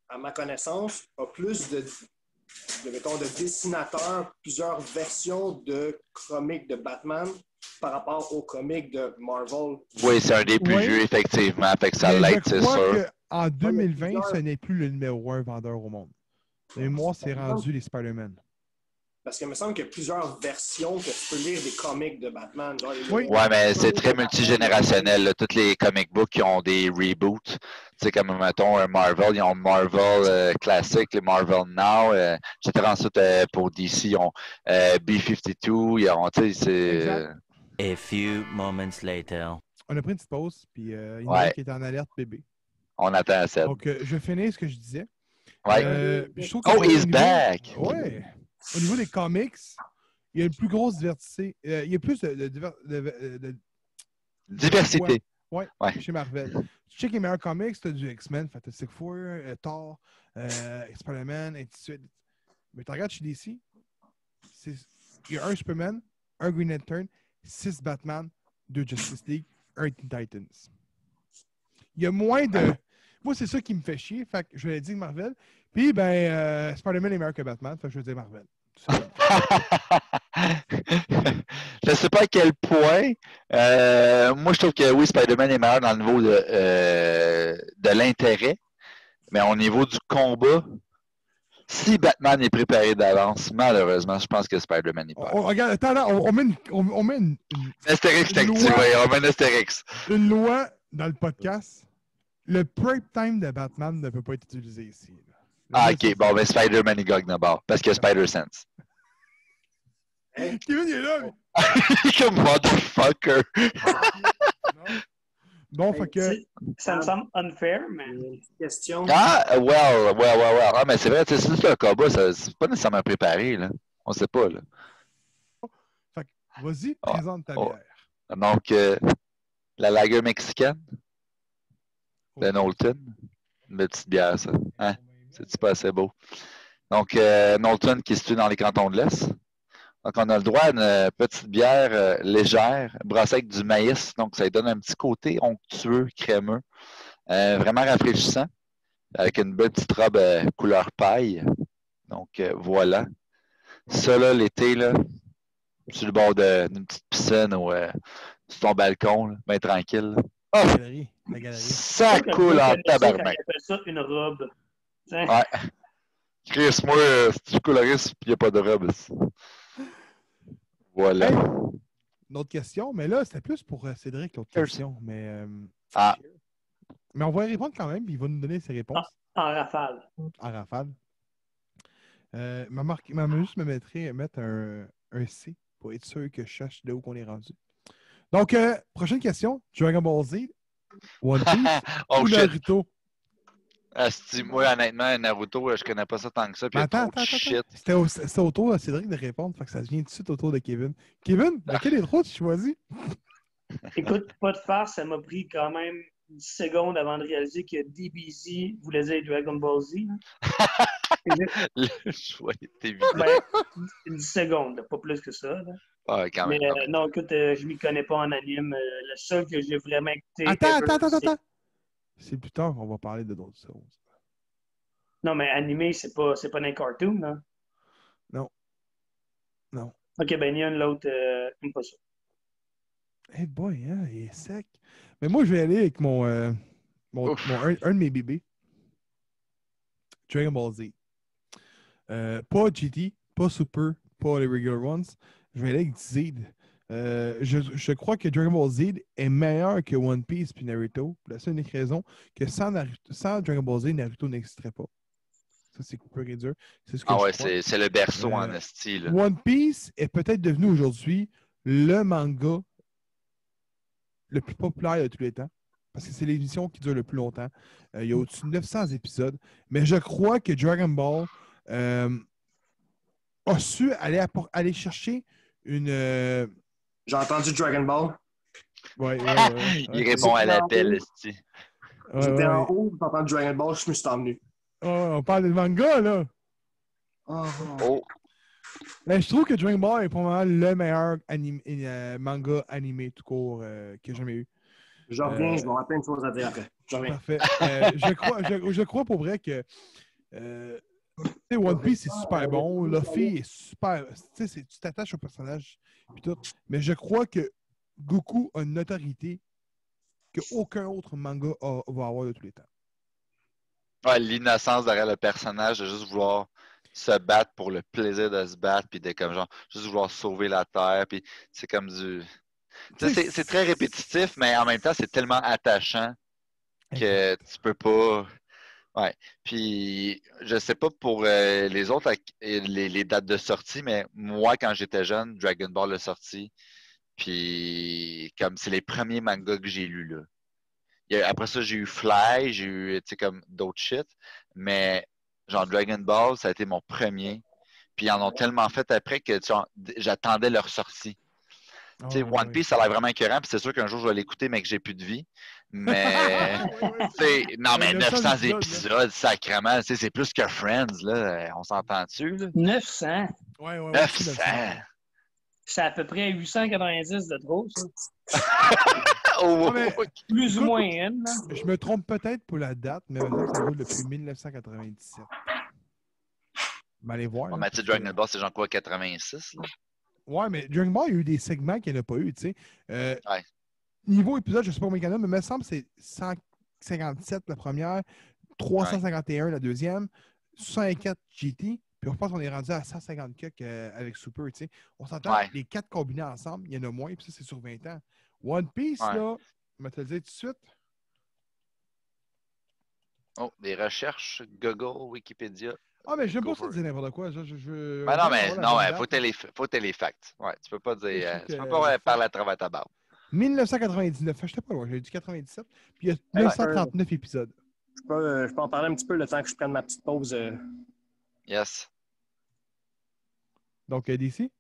à ma connaissance, a plus de dessinateurs, plusieurs versions de comics de Batman par rapport aux comics de Marvel. Oui, c'est un des plus vieux, effectivement. Fait que ça l'aide, c'est sûr. Je crois qu'en 2020, ce n'est plus le numéro 1 vendeur au monde. Et moi, c'est rendu les Spider-Man. Parce qu'il me semble qu'il y a plusieurs versions que tu peux lire des comics de Batman. Oui, mais c'est très multigénérationnel. Là. Tous les comic books qui ont des reboots. Tu sais, comme, mettons, Marvel, ils ont Marvel classique, les Marvel Now. Etc. Ensuite, pour DC, ils ont B-52. Ils ont, tu sais, c'est... A few moments later. On a pris une petite pause, puis il y en a qui est en alerte bébé. On attend ça. Donc, je vais finir ce que je disais. Ouais. He's back! Ouais. Au niveau des comics, il y a une plus grosse diversité. Il y a plus de Diversité. Ouais, Ouais. chez Marvel. Tu sais que les meilleurs comics, t'as du X-Men, Fantastic Four, Thor, Spider-Man, et ainsi de suite. Mais tu regardes chez DC, il y a un Superman, un Green Lantern, 6 Batman, 2 Justice League, un Teen Titans. Il y a moins de... Moi, c'est ça qui me fait chier. Fait que je vais dire Marvel. Puis, Spider-Man est meilleur que Batman. Fait que je vais dire Marvel. Je ne sais pas à quel point. Moi, je trouve que oui, Spider-Man est meilleur dans le niveau de l'intérêt. Mais au niveau du combat, si Batman est préparé d'avance, malheureusement, je pense que Spider-Man est pas. Regarde, attends, là, on met une Astérix, t'as activé. On met un Astérix. Une loi dans le podcast. Le prep time de Batman ne peut pas être utilisé ici. Ah, ok. Bon, ben Spider-Man, il gagne d'abord. Parce qu'il y a Spider-Sense. Kevin, il est là. Comme motherfucker. Bon, fait que... Ça me semble unfair, mais... Une petite question. Ah, well. Ah, mais c'est vrai, c'est un combat, c'est pas nécessairement préparé, là. On sait pas, là. Fait que, vas-y, présente ta bière. Donc, la lager mexicaine de Knowlton. Une belle petite bière, ça. Hein? C'est pas assez beau. Donc, Knowlton qui est situé dans les cantons de l'Est. Donc, on a le droit à une petite bière légère, brassée avec du maïs. Donc, ça lui donne un petit côté onctueux, crémeux. Vraiment rafraîchissant. Avec une belle petite robe couleur paille. Donc, voilà. Ça, là, l'été, là, sur le bord d'une petite piscine ou sur ton balcon, là, bien tranquille. La galerie. Ça coule en tabarnak. On appelle ça une robe. T'sais. Ouais. Chris, moi, si tu coloristes, il n'y a pas de robe. Voilà. Hey, une autre question, mais là, c'était plus pour Cédric, l'autre question. Mais on va y répondre quand même, puis il va nous donner ses réponses. En rafale. En rafale. Maman juste mettre un C pour être sûr que je cherche de où qu'on est rendu. Donc, prochaine question. Dragon Ball Z, One Piece oh, ou Naruto? Moi, honnêtement, Naruto, je connais pas ça tant que ça. Puis Attends. C'était au tour de Cédric de répondre, fait que ça vient tout de suite au tour de Kevin. Kevin, lequel est trop tu choisis? Écoute, pas de farce, ça m'a pris quand même 10 secondes avant de réaliser que DBZ voulait dire Dragon Ball Z. Le choix est évident. Ben, 10 secondes, là, pas plus que ça. Là. Ah, quand même. Mais non, écoute, je m'y connais pas en anime. Le seul que j'ai vraiment écouté... Attends. C'est plus tard qu'on va parler de d'autres choses. Non, mais animé, c'est pas un cartoon, hein? Non. OK, ben, il y a l'autre, n'aime pas ça. Hey boy, hein, il est sec. Mais moi, je vais aller avec un de mes bébés. Dragon Ball Z. Pas GT, pas Super, pas les regular ones. Je vais aller avec Z. Je crois que Dragon Ball Z est meilleur que One Piece puis Naruto. Pour la seule unique raison que sans Dragon Ball Z, Naruto n'existerait pas. Ça, c'est pur et dur. C'est le berceau en style. One Piece est peut-être devenu aujourd'hui le manga le plus populaire de tous les temps. Parce que c'est l'émission qui dure le plus longtemps. Il y a au-dessus de 900 épisodes. Mais je crois que Dragon Ball a su aller chercher une... J'ai entendu Dragon Ball. Ouais. Il répond à l'appel, J'étais en haut, j'ai entendu Dragon Ball, je me suis emmené. On parle de manga, là. Oh. Mais je trouve que Dragon Ball est probablement le meilleur manga animé tout court que j'ai jamais eu. Je reviens, je vais avoir plein de choses à dire après. Je reviens. Parfait. Je crois pour vrai que One Piece est super bon. Luffy est super. Tu t'attaches au personnage et tout. Mais je crois que Goku a une autorité qu'aucun autre manga va avoir de tous les temps. Ouais, l'innocence derrière le personnage de juste vouloir se battre pour le plaisir de se battre, puis de comme genre juste vouloir sauver la Terre, puis c'est comme du... C'est très répétitif, mais en même temps, c'est tellement attachant que tu peux pas... Ouais. Puis, je sais pas pour les autres, les dates de sortie, mais moi, quand j'étais jeune, Dragon Ball est sorti, puis comme c'est les premiers mangas que j'ai lus, là. Après ça, j'ai eu Fly, j'ai eu, comme d'autres shit, mais genre Dragon Ball, ça a été mon premier. Puis ils en ont tellement fait après que j'attendais leur sortie. Tu sais, One Piece, ça a l'air vraiment écœurant, puis c'est sûr qu'un jour, je vais l'écouter, mais que j'ai plus de vie. Mais, non, mais 900 épisodes, sacrément, tu sais, c'est plus que Friends, là. On s'entend-tu, là? 900. Ouais, 900! C'est à peu près 890 de trop, ça. Oh, mais- Plus ou moins une, là. Je me trompe peut-être pour la date, mais maintenant, ça roule depuis 1997. Mais allez voir. on là, m'a dit parce Dragon que- Ball, c'est genre quoi, 86, là? Ouais, mais Dragon Ball, il y a eu des segments qu'il n'y en a pas eu, tu sais. Ouais. Niveau épisode, je ne sais pas combien il y en a, mais il me semble que c'est 157 la première, 351 la deuxième, 104 GT, puis on pense qu'on est rendu à 150 cucs avec Super, tu sais. On s'entend, Ouais. les 4 combinés ensemble, il y en a moins, puis ça, c'est sur 20 ans. One Piece, Ouais. là, je vais te le dire tout de suite. Oh, des recherches, Google, Wikipédia. Ah, mais j'aime Go pas ça for dire n'importe quoi. Je Ben non, veux mais avoir la non, bonne ouais, date. faut que t'aies les facts. Ouais, tu peux pas dire. Je trouve Tu que- peux pas parler à travers ta barbe. 1999, j'étais pas loin, j'ai dit 97, puis il y a Ouais. 939 épisodes. Je peux en parler un petit peu le temps que je prenne ma petite pause. Yes. Donc, DC.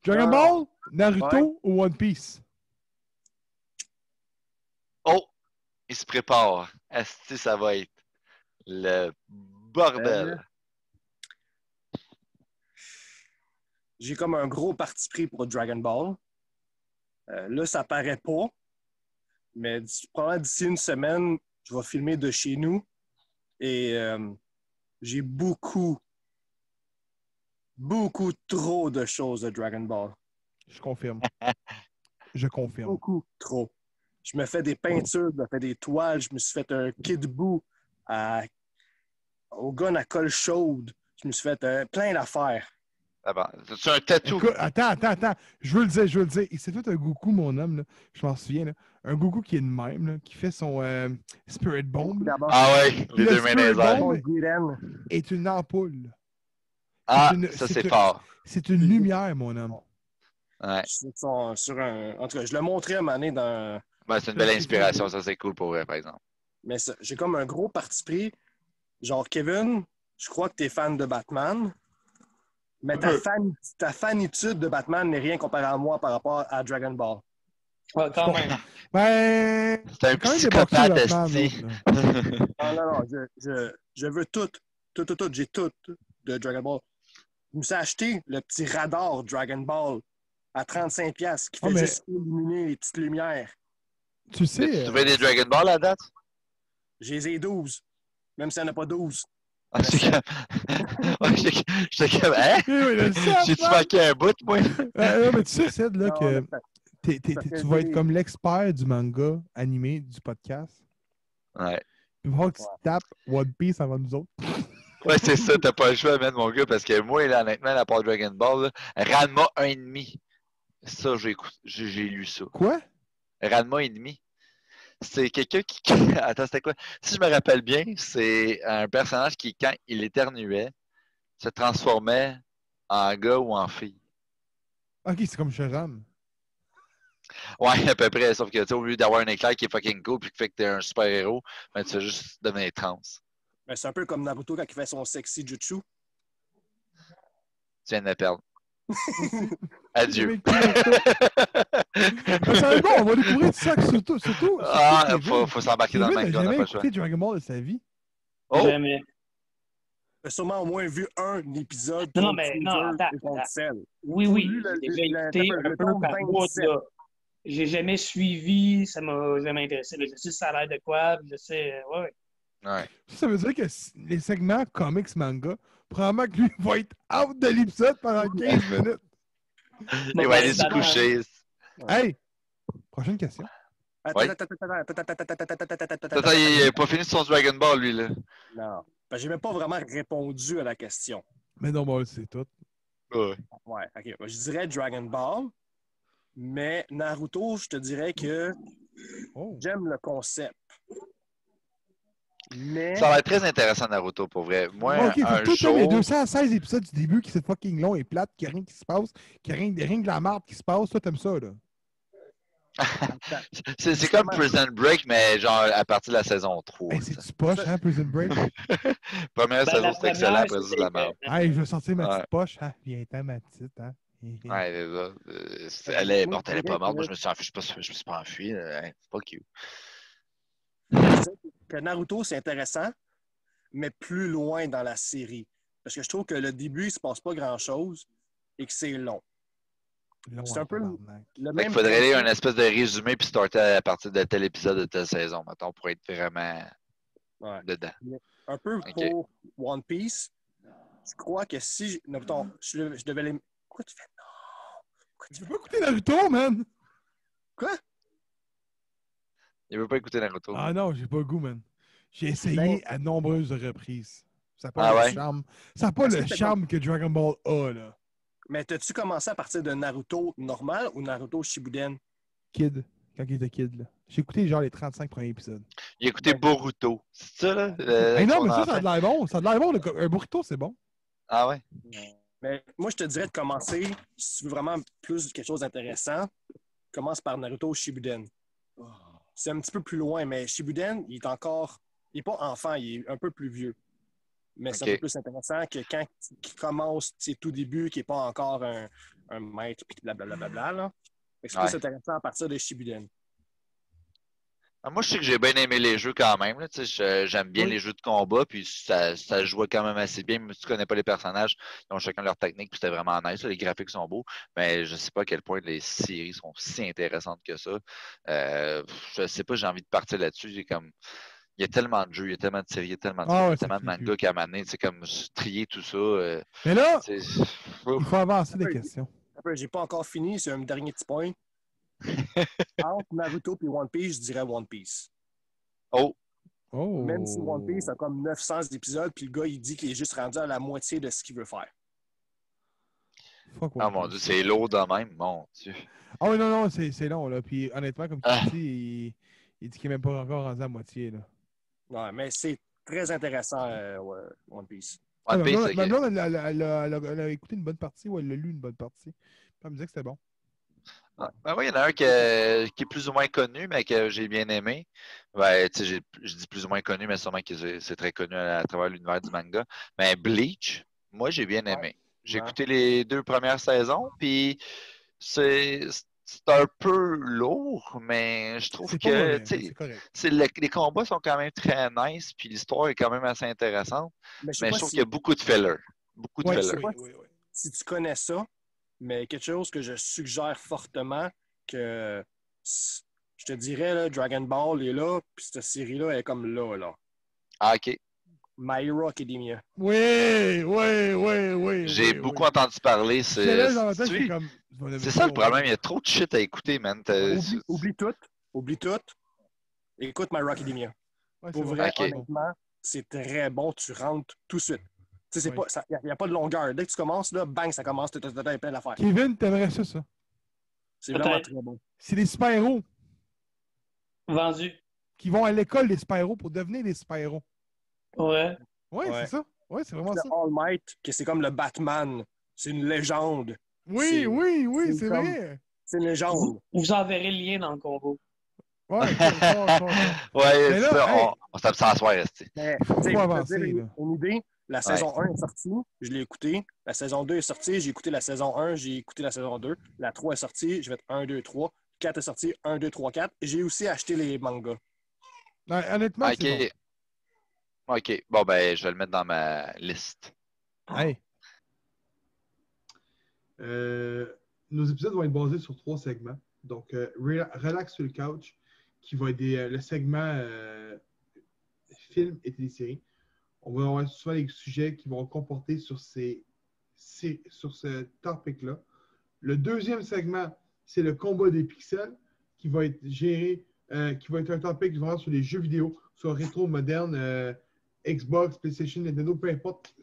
Dragon Ball, Naruto ou One Piece? Oh! Il se prépare. Asti, ça va être le bordel. J'ai comme un gros parti pris pour Dragon Ball. Là, ça paraît pas. Mais probablement d'ici une semaine, je vais filmer de chez nous. Et j'ai beaucoup trop de choses de Dragon Ball. Je confirme. Je confirme. Beaucoup trop. Je me fais des peintures, je me fais des toiles, je me suis fait un kit-bout au gun à colle chaude. Je me suis fait plein d'affaires. Ah bon. C'est un tatou. Écoute, attends. Je veux le dire. Il s'est fait un Goku, mon homme, là. Je m'en souviens, là. Un Goku qui est de même, là, qui fait son Spirit Bomb. D'abord, Ah ouais, les Le deux mains dans les Spirit airs. Bomb Jiren. est une ampoule. Ah, une- ça c'est c'est une- fort. C'est une lumière, mon homme. Ouais. Sur un... En tout cas, je le montrais à un moment donné dans... Ben, c'est une belle inspiration, ça c'est cool pour vrai, par exemple. Mais j'ai comme un gros parti pris. Genre, Kevin, je crois que tu es fan de Batman, mais ta fanitude de Batman n'est rien comparé à moi par rapport à Dragon Ball. Ouais, quand même. Ben. C'est un quand même des psychopathe, boxeurs, Batman, esti. l'autre, là. Non, je veux tout. J'ai tout de Dragon Ball. Je me suis acheté le petit radar Dragon Ball à 35$ qui fait mais- juste illuminer les petites lumières. Tu sais. Tu veux des Dragon Ball à date? J'ai les 12, même s'il n'y en a pas 12. Ah, j'étais comme... Ouais, j'étais comme... Hein? Oui, le savent, J'ai-tu man. manqué un bout, moi? Non, mais tu sais, Ced, là, Non, que mais tu vas être comme l'expert du manga animé du podcast. Ouais. Il va falloir que tu tapes One Piece avant nous autres. Ouais, c'est ça, t'as pas le choix, man, mon gars, parce que moi, là, honnêtement, à part Dragon Ball, là, Ranma 1,5. Ça, j'ai lu ça. Quoi? Ranma 1,5. C'est quelqu'un qui... Attends, c'était quoi? Si je me rappelle bien, c'est un personnage qui, quand il éternuait, se transformait en gars ou en fille. Ok, c'est comme Shazam. Ouais, à peu près, sauf que, tu sais, au lieu d'avoir un éclair qui est fucking cool puis qui fait que t'es un super-héros, ben, tu vas juste devenir trans. Ben, c'est un peu comme Naruto quand il fait son sexy jutsu. Tu viens de me perdre. Adieu. Ben, ça va être bon, on va découvrir tout ça, surtout. Ah, Kevin. faut s'embarquer dans le Kevin manga, n'a on n'a jamais pas le choix. écouté Dragon Ball de sa vie. Oh! Jamais. J'ai sûrement au moins vu un épisode. Non, contre mais Freezer non, attends, et contre attends. Cell. Oui, j'ai déjà écouté un peu par bout, 27. là. J'ai jamais suivi, ça m'a jamais intéressé. Mais je sais ça a l'air de quoi, puis je sais, ouais. Ouais. Ça veut dire que les segments comics manga, probablement que lui va être out de l'épisode pendant 15 minutes. Il va aller se coucher. Hey! Prochaine question. Ouais. Attends, il n'a pas fini son Dragon Ball, lui, là. Non. Ben, j'ai même pas vraiment répondu à la question. Mais non, moi, c'est tout. Ouais. Ouais, ok. Ben, je dirais Dragon Ball, mais Naruto, je te dirais que Oh. j'aime le concept. Mais Ça va être très intéressant, Naruto, pour vrai. Moi, Ok, un fait que toi, t'aimes les jour... 216 épisodes du début qui c'est fucking long et plate, qu'il n'y a rien qui se passe, qu'il n'y a rien de la marde qui se passe. Toi, t'aimes ça, là? C'est comme Prison Break, mais genre à partir de la saison 3. Hey, c'est-tu poche, hein, Prison Break? Première Ben, saison, la c'était excellent, après ça, première, c'est de la merde. Hey, je veux sortir ma Ouais. petite poche. Hein? Viens-t'en, ma petite. Hein? Ouais, c'est ça. Elle est Moi, morte, je elle est pas dirais morte. Moi, que- je me suis enfui. Je me suis pas enfui. Hein, fuck you. je dirais que Naruto, c'est intéressant, mais plus loin dans la série. Parce que je trouve que le début, il se passe pas grand-chose et que c'est long. Long C'est en un peu le tabarnak. le Fait même qu'il faudrait lire un principe. espèce de résumé puis starter à partir de tel épisode de telle saison, mettons, pour être vraiment Ouais. dedans. Un peu OK. pour One Piece. Je crois que si, mettons, je devais les... Pourquoi tu fais non? Pourquoi Tu tu veux fais... pas écouter Naruto, man? Quoi? Il veut pas écouter Naruto. Ah non, j'ai pas le goût, man. J'ai essayé à nombreuses reprises. Ça n'a pas Ah le ouais? charme. Ça n'a pas Est-ce le que t'as charme que Dragon Ball a, là. Mais t'as-tu commencé à partir de Naruto normal ou Naruto Shippuden? Kid, quand il était kid, là. J'ai écouté genre les 35 premiers épisodes. Il a écouté Boruto. C'est ça, là? Hey, non, Son mais ça a enfant? de l'air bon. Ça a de l'air bon. Un burrito, c'est bon. Ah ouais? Mais moi, je te dirais de commencer, si tu veux vraiment plus quelque chose d'intéressant, commence par Naruto Shippuden. C'est un petit peu plus loin, mais Shippuden, il est encore... Il n'est pas enfant, il est un peu plus vieux. Mais c'est un OK. peu plus intéressant que quand il commence, c'est tout début, qui n'est pas encore un maître, puis blablabla, là. Fait que c'est Ouais. plus intéressant à partir de Shippuden. Ah, moi, je sais que j'ai bien aimé les jeux quand même. Là, tu sais, j'aime bien Oui. les jeux de combat, puis ça jouait quand même assez bien. Même si tu connais pas les personnages, ils ont chacun leur technique, puis c'était vraiment nice. Là, les graphiques sont beaux, mais je sais pas à quel point les séries sont si intéressantes que ça. Je sais pas, j'ai envie de partir là-dessus. Il y a tellement de jeux, il y a tellement de séries, il y a tellement de films, Ah il y ouais, a ça tellement de finit plus. mangas qu'à maner. C'est comme trier tout ça. Mais là, C'est- il faut avancer des Oui. questions. Après, j'ai pas encore fini, c'est un dernier petit point. Entre Naruto et One Piece, je dirais One Piece. Oh, Oh. Même si One Piece a comme 900 épisodes, puis le gars, il dit qu'il est juste rendu à la moitié de ce qu'il veut faire. Fuck oh One mon Piece. Dieu, c'est lourd de même, mon Dieu. Ah oui, non, non, c'est long, là. Puis honnêtement, comme tu Ah. dis, il dit qu'il n'est même pas encore rendu à moitié, là. Ouais, mais c'est très intéressant, ouais, One Piece. Ah, One ma Piece, blonde, ok. ma blonde, elle a écouté une bonne partie, ou elle a lu une bonne partie. Puis elle me disait que c'était bon. Ah, ben oui, il y en a un qui est plus ou moins connu, mais que j'ai bien aimé. Ben, tu sais, je dis plus ou moins connu, mais sûrement que c'est très connu à travers l'univers du manga. Mais Bleach, moi, j'ai bien aimé. J'ai Ouais. écouté les 2 premières saisons, puis c'est un peu lourd, mais je trouve C'est pas que, mauvais, tu c'est sais, correct. les combats sont quand même très nice, puis l'histoire est quand même assez intéressante, Mais je sais mais pas je trouve si, qu'il y a beaucoup de filler. Beaucoup de Ouais, filler. oui, oui, oui. si tu connais ça, mais quelque chose que je suggère fortement, que je te dirais, là, Dragon Ball est là, puis cette série-là elle est comme là. Ah, ok. My Hero Academia. Oui, oui, oui, oui. J'ai oui, beaucoup oui. entendu parler. Je te laisse dans la tête, C'est c'est comme. je vais lever c'est ça le au problème, moins. il y a trop de shit à écouter, man. Oublie tout. Oublie tout. Écoute My Hero Academia. Ouais, Pour c'est bon. vrai, Ok. honnêtement, c'est très bon. Tu rentres tout de suite. Tu sais, Oui. il n'y a pas de longueur. Dès que tu commences, là, bang, ça commence. Il y a plein d'affaires. Kevin, t'aimerais ça, ça? C'est Peut-être. vraiment très bon. C'est des super-héros Vendu. qui vont à l'école des super-héros pour devenir des super-héros. Ouais. Ouais, Ouais. c'est ça. Ouais, c'est vraiment Le ça. All Might, que c'est comme le Batman. C'est une légende. Oui, c'est- oui, oui, c'est c'est comme- vrai. C'est une légende. Vous enverrez le lien dans le combo. Ouais, fort. Ouais, Mais là, c'est ça, hey. on tape ça à soir, esti. Mais, Faut tu sais, pour te avancer, dire là. une idée, la saison 1 est sortie, je l'ai écoutée. La saison 2 est sortie, j'ai écouté la saison 1, j'ai écouté la saison 2. La 3 est sortie, je vais être 1, 2, 3. 4 est sorti, 1, 2, 3, 4. J'ai aussi acheté les mangas. Ouais, honnêtement, c'est Ok. Ok. Bon, ben, je vais le mettre dans ma liste. bon. Hey. Nos épisodes vont être basés sur 3 segments. Donc, Relax sur le couch, qui va être le segment film et téléséries. On va avoir souvent des sujets qui vont comporter sur ce topic-là. Le deuxième segment, c'est le combat des pixels, qui va être géré, qui va être un topic vraiment sur les jeux vidéo, sur rétro, moderne, Xbox, PlayStation, Nintendo, peu importe.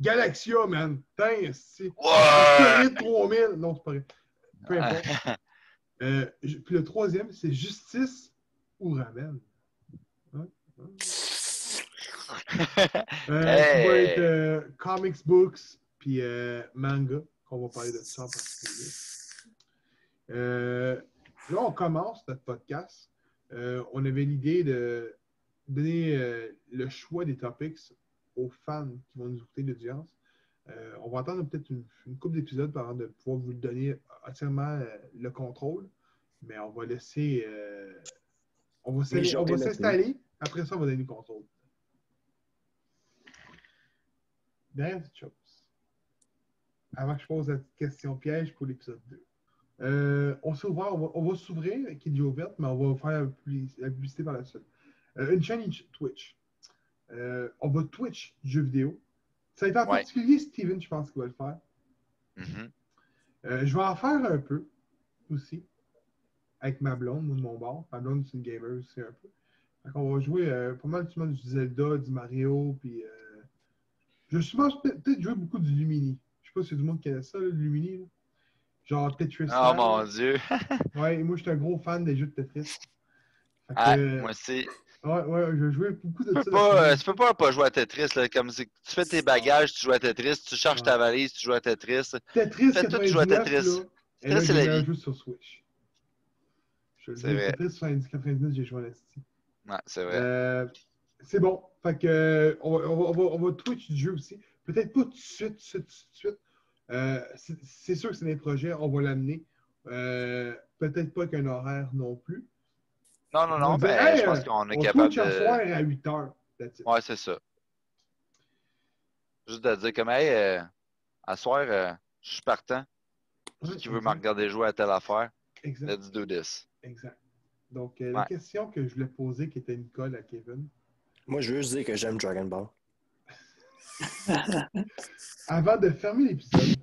Galaxia, man! Putain, c'est Spirit 3000! Non, c'est pas vrai. Peu importe. Puis le troisième, c'est Justice ou Ramen. Hein? Qui va être comics books puis manga, qu'on va parler de ça en particulier. là, on commence notre podcast. On avait l'idée de donner le choix des topics aux fans qui vont nous écouter d'audience. On va attendre peut-être une couple d'épisodes avant de pouvoir vous donner entièrement le contrôle, mais on va laisser... on va s'installer. Après ça, on va donner le contrôle. Dernière petite chose. Avant que je pose la question piège pour l'épisode 2. On va s'ouvrir avec vidéo ouverte, mais on va faire la publicité par la suite. Une chaîne Twitch. On va Twitch du jeu vidéo. Ça va être en particulier Steven, je pense, qui va le faire. Je vais en faire un peu aussi avec ma blonde ou de mon bord. Ma blonde, c'est une gamer aussi un peu. Donc, on va jouer pas mal du Zelda, du Mario, puis je pense peut-être jouer beaucoup du Lumini. Je sais pas si du monde qui connaît ça, le Lumini. Là. Genre Tetris. Oh mon Dieu! Ouais, moi, je suis un gros fan des jeux de Tetris. Moi aussi. Ouais, je vais jouer beaucoup de ça. Tu peux pas jouer à Tetris. Là, comme si tu fais tes bagages, tu joues à Tetris. Tu charges ta valise, tu joues à Tetris. Tetris, fais tout, tu joues à Tetris. Tetris, c'est la vie. Jeu sur Switch. C'est vrai. Tetris 99, j'ai joué à l'Esti. Ouais, c'est vrai. C'est bon. Fait que, on va Twitch du jeu aussi. Peut-être pas tout de suite. C'est sûr que c'est des projets, on va l'amener. Peut-être pas qu'un horaire non plus. Non, mais je pense qu'on est capable de... On Twitch soir à 8 h. Ouais, c'est ça. Juste de dire comme, hey, à soir, je suis partant. Qui veut me regarder jouer à telle affaire? Exact. Let's do this. Exact. Donc, la question que je voulais poser, qui était Nicole à Kevin. Moi, je veux juste dire que j'aime Dragon Ball. Avant de fermer l'épisode,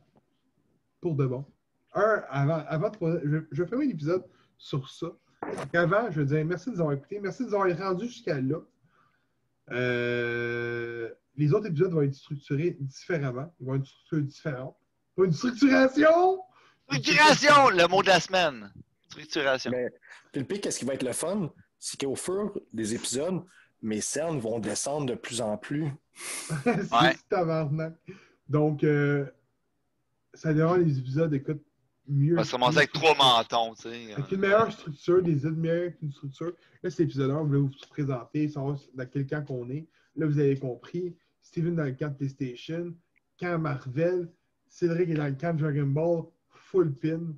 pour de bon, avant de poser, je vais fermer l'épisode sur ça. Avant, je veux dire merci de nous avoir écoutés, merci de nous avoir rendus jusqu'à là. Les autres épisodes vont être structurés différemment. Ils vont être structurés différents. Pas une structuration! Structuration, le mot de la semaine. Structuration. Mais, puis le pire, qu'est-ce qui va être le fun? C'est qu'au fur des épisodes, mes cernes vont descendre de plus en plus. C'est tabarnak. Donc, ça donnera les épisodes, écoute, mieux. On va se commencer avec 3 mentons, tu sais. Avec une meilleure structure, des épisodes meilleurs avec une structure. Là, c'est l'épisode 1, on voulait vous présenter, savoir dans quel camp qu'on est. Là, vous avez compris. Steven dans le camp de PlayStation, camp Marvel, Cédric est dans le camp Dragon Ball, full pin.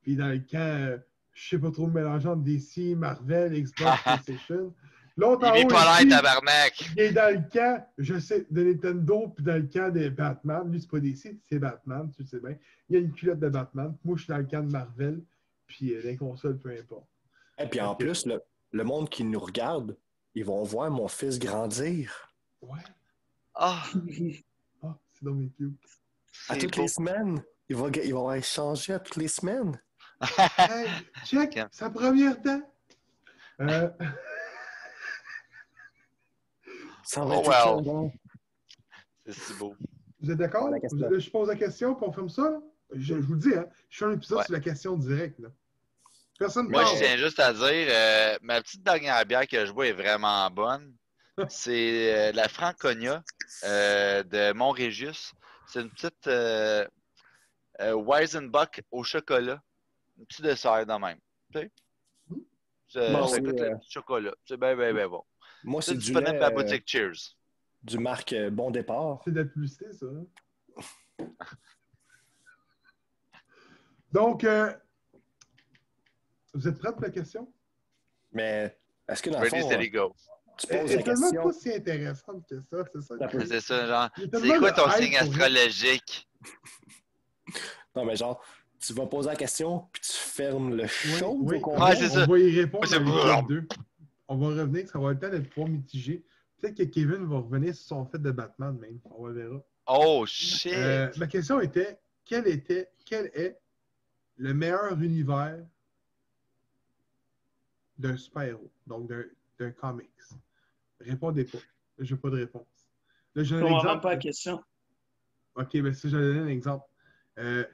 Puis dans le camp, je sais pas trop, mélangeant DC, Marvel, Xbox, PlayStation. L'autre en haut, tabarnak! Il est dans le camp, je sais, de Nintendo, puis dans le camp de Batman. Lui, c'est pas DC, c'est Batman, tu le sais bien. Il y a une culotte de Batman. Moi, je suis dans le camp de Marvel, puis les consoles, peu importe. Et puis en plus, le monde qui nous regarde, ils vont voir mon fils grandir. Ouais. Ah! C'est dans mes cubes. À toutes les semaines. Il va échanger à toutes les semaines. Hey, check, sa première temps. Ça va être bon. C'est si beau. Vous êtes d'accord? Je pose la question, puis on ferme ça. Là. Je vous le dis, hein, je fais un épisode sur la question directe. Là. Personne ne Moi, parle. je tiens juste à dire, ma petite dernière bière que je bois est vraiment bonne. C'est la Franconia de Montrégius. C'est une petite Weizenbock au chocolat. Un petit dessert de même. Tu sais? C'est le chocolat. C'est bien bon. Moi, c'est du disponible lait, à la boutique Cheers. Du marque Bon Départ. C'est de la publicité, ça. Hein? Donc, vous êtes prêts pour la question? Mais est-ce que dans le Ready, fond, steady, go. tu poses C'est la tellement question... pas si intéressante que ça, c'est ça? C'est ça, genre, Il y a c'est tellement quoi de ton hype signe pour vrai. astrologique? Non, mais genre, tu vas poser la question, puis tu fermes le show. Oui, c'est ça. On va y répondre C'est dans l'épisode 2. On va revenir, ça va être le temps de pouvoir mitiger. Peut-être que Kevin va revenir sur son fait de Batman même. On verra. Oh, shit! Ma question était, quel est le meilleur univers d'un super-héros, donc d'un comics? Répondez pas. Je n'ai pas de réponse. Là, j'ai un exemple. Pas la question. OK, mais si je vais donner un exemple.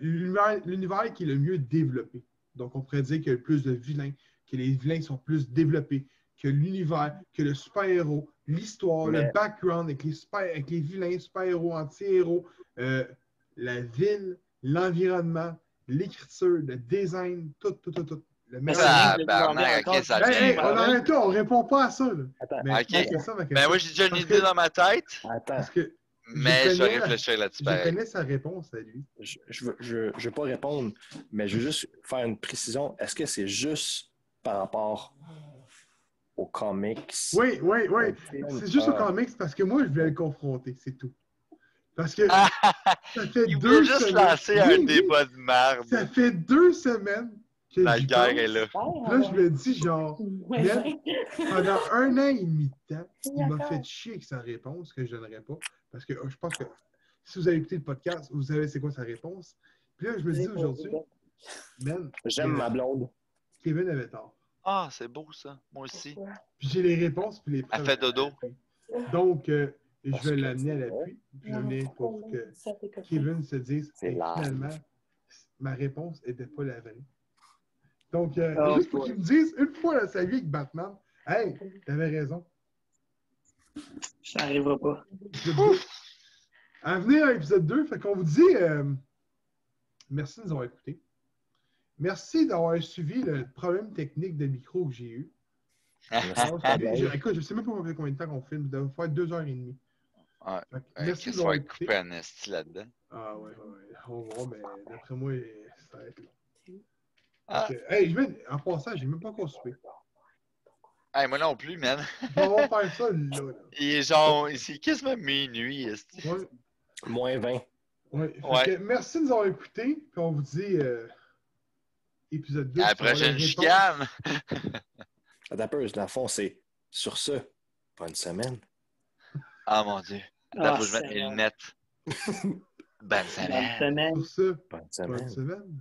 L'univers qui est le mieux développé. Donc, on pourrait dire qu'il y a plus de vilains, que les vilains sont plus développés, que l'univers, que le super-héros, l'histoire, le background avec les vilains, super-héros, anti-héros, la ville, l'environnement, l'écriture, le design, tout. Le Mais meilleur. Ah, c'est barnac, ok, ça Hey, hey, tient. on arrête là, on répond pas à ça. Là. Attends, Mais Ok. c'est ça ma question. Ben, moi, j'ai déjà une Parce idée que- dans ma tête, attends. Parce que mais je vais connais- réfléchir là-dessus je pareil. connais sa réponse à lui. Je veux pas répondre, mais je veux juste faire une précision. Est-ce que c'est juste par rapport aux comics? Oui. C'est juste au Ah. comics parce que moi, je voulais le confronter, c'est tout. Parce que Ah, ça fait il 2 voulait juste semaines. lancer un Oui, débat de merde. Ça fait 2 semaines que La j'y guerre pense. est là. Là, je me dis, genre, Ned, pendant 1 an et demi de temps, il m'a fait chier avec sa réponse que je donnerais pas. Parce que je pense que si vous avez écouté le podcast, vous savez c'est quoi sa réponse. Puis là, je me dis aujourd'hui, man, J'aime ma blonde. Kevin avait tort. Ah, c'est beau ça. Moi aussi. Puis j'ai les réponses puis les preuves. Elle fait dodo. à l'appui. Donc, je Parce vais que- l'amener à l'appui. Je vais l'amener pour que Kevin se dise C'est hey, live. finalement, ma réponse n'était pas la vraie. Donc, Oh, juste pour qu'il me dise une fois dans sa vie avec Batman, hey, t'avais raison. Ça n'arrivera pas. Épisode 2. À venir à l'épisode 2, fait qu'on vous dit merci de nous avoir écoutés. Merci d'avoir suivi le problème technique de micro que j'ai eu. Écoute, je ne sais même pas combien de temps qu'on filme. Ça doit faire 2h30. Ouais. Fait que Qu'est-ce merci de qu'on nous avoir va écoutés. couper un esti là-dedans? Ah ouais. On va voir, mais d'après moi, ça va être long. Ah. Fait que, hey, en passant, j'ai même pas encore soupé. Hey, moi non plus, man. On va faire ça là. Il est genre, c'est quasiment minuit, esti. Ouais. Moins 20. Ouais. Fait Ouais. que merci de nous avoir écoutés. Puis on vous dit épisode 2. À la sur les prochaine réponses. chicane! Attends un peu, dans le fond, c'est sur ce. Bonne semaine. Ah mon dieu. Ah, Là, faut que je mette c'est mes bon. lunettes. Bonne Bonne semaine. semaine. Sur ce, Bonne bonne semaine. semaine.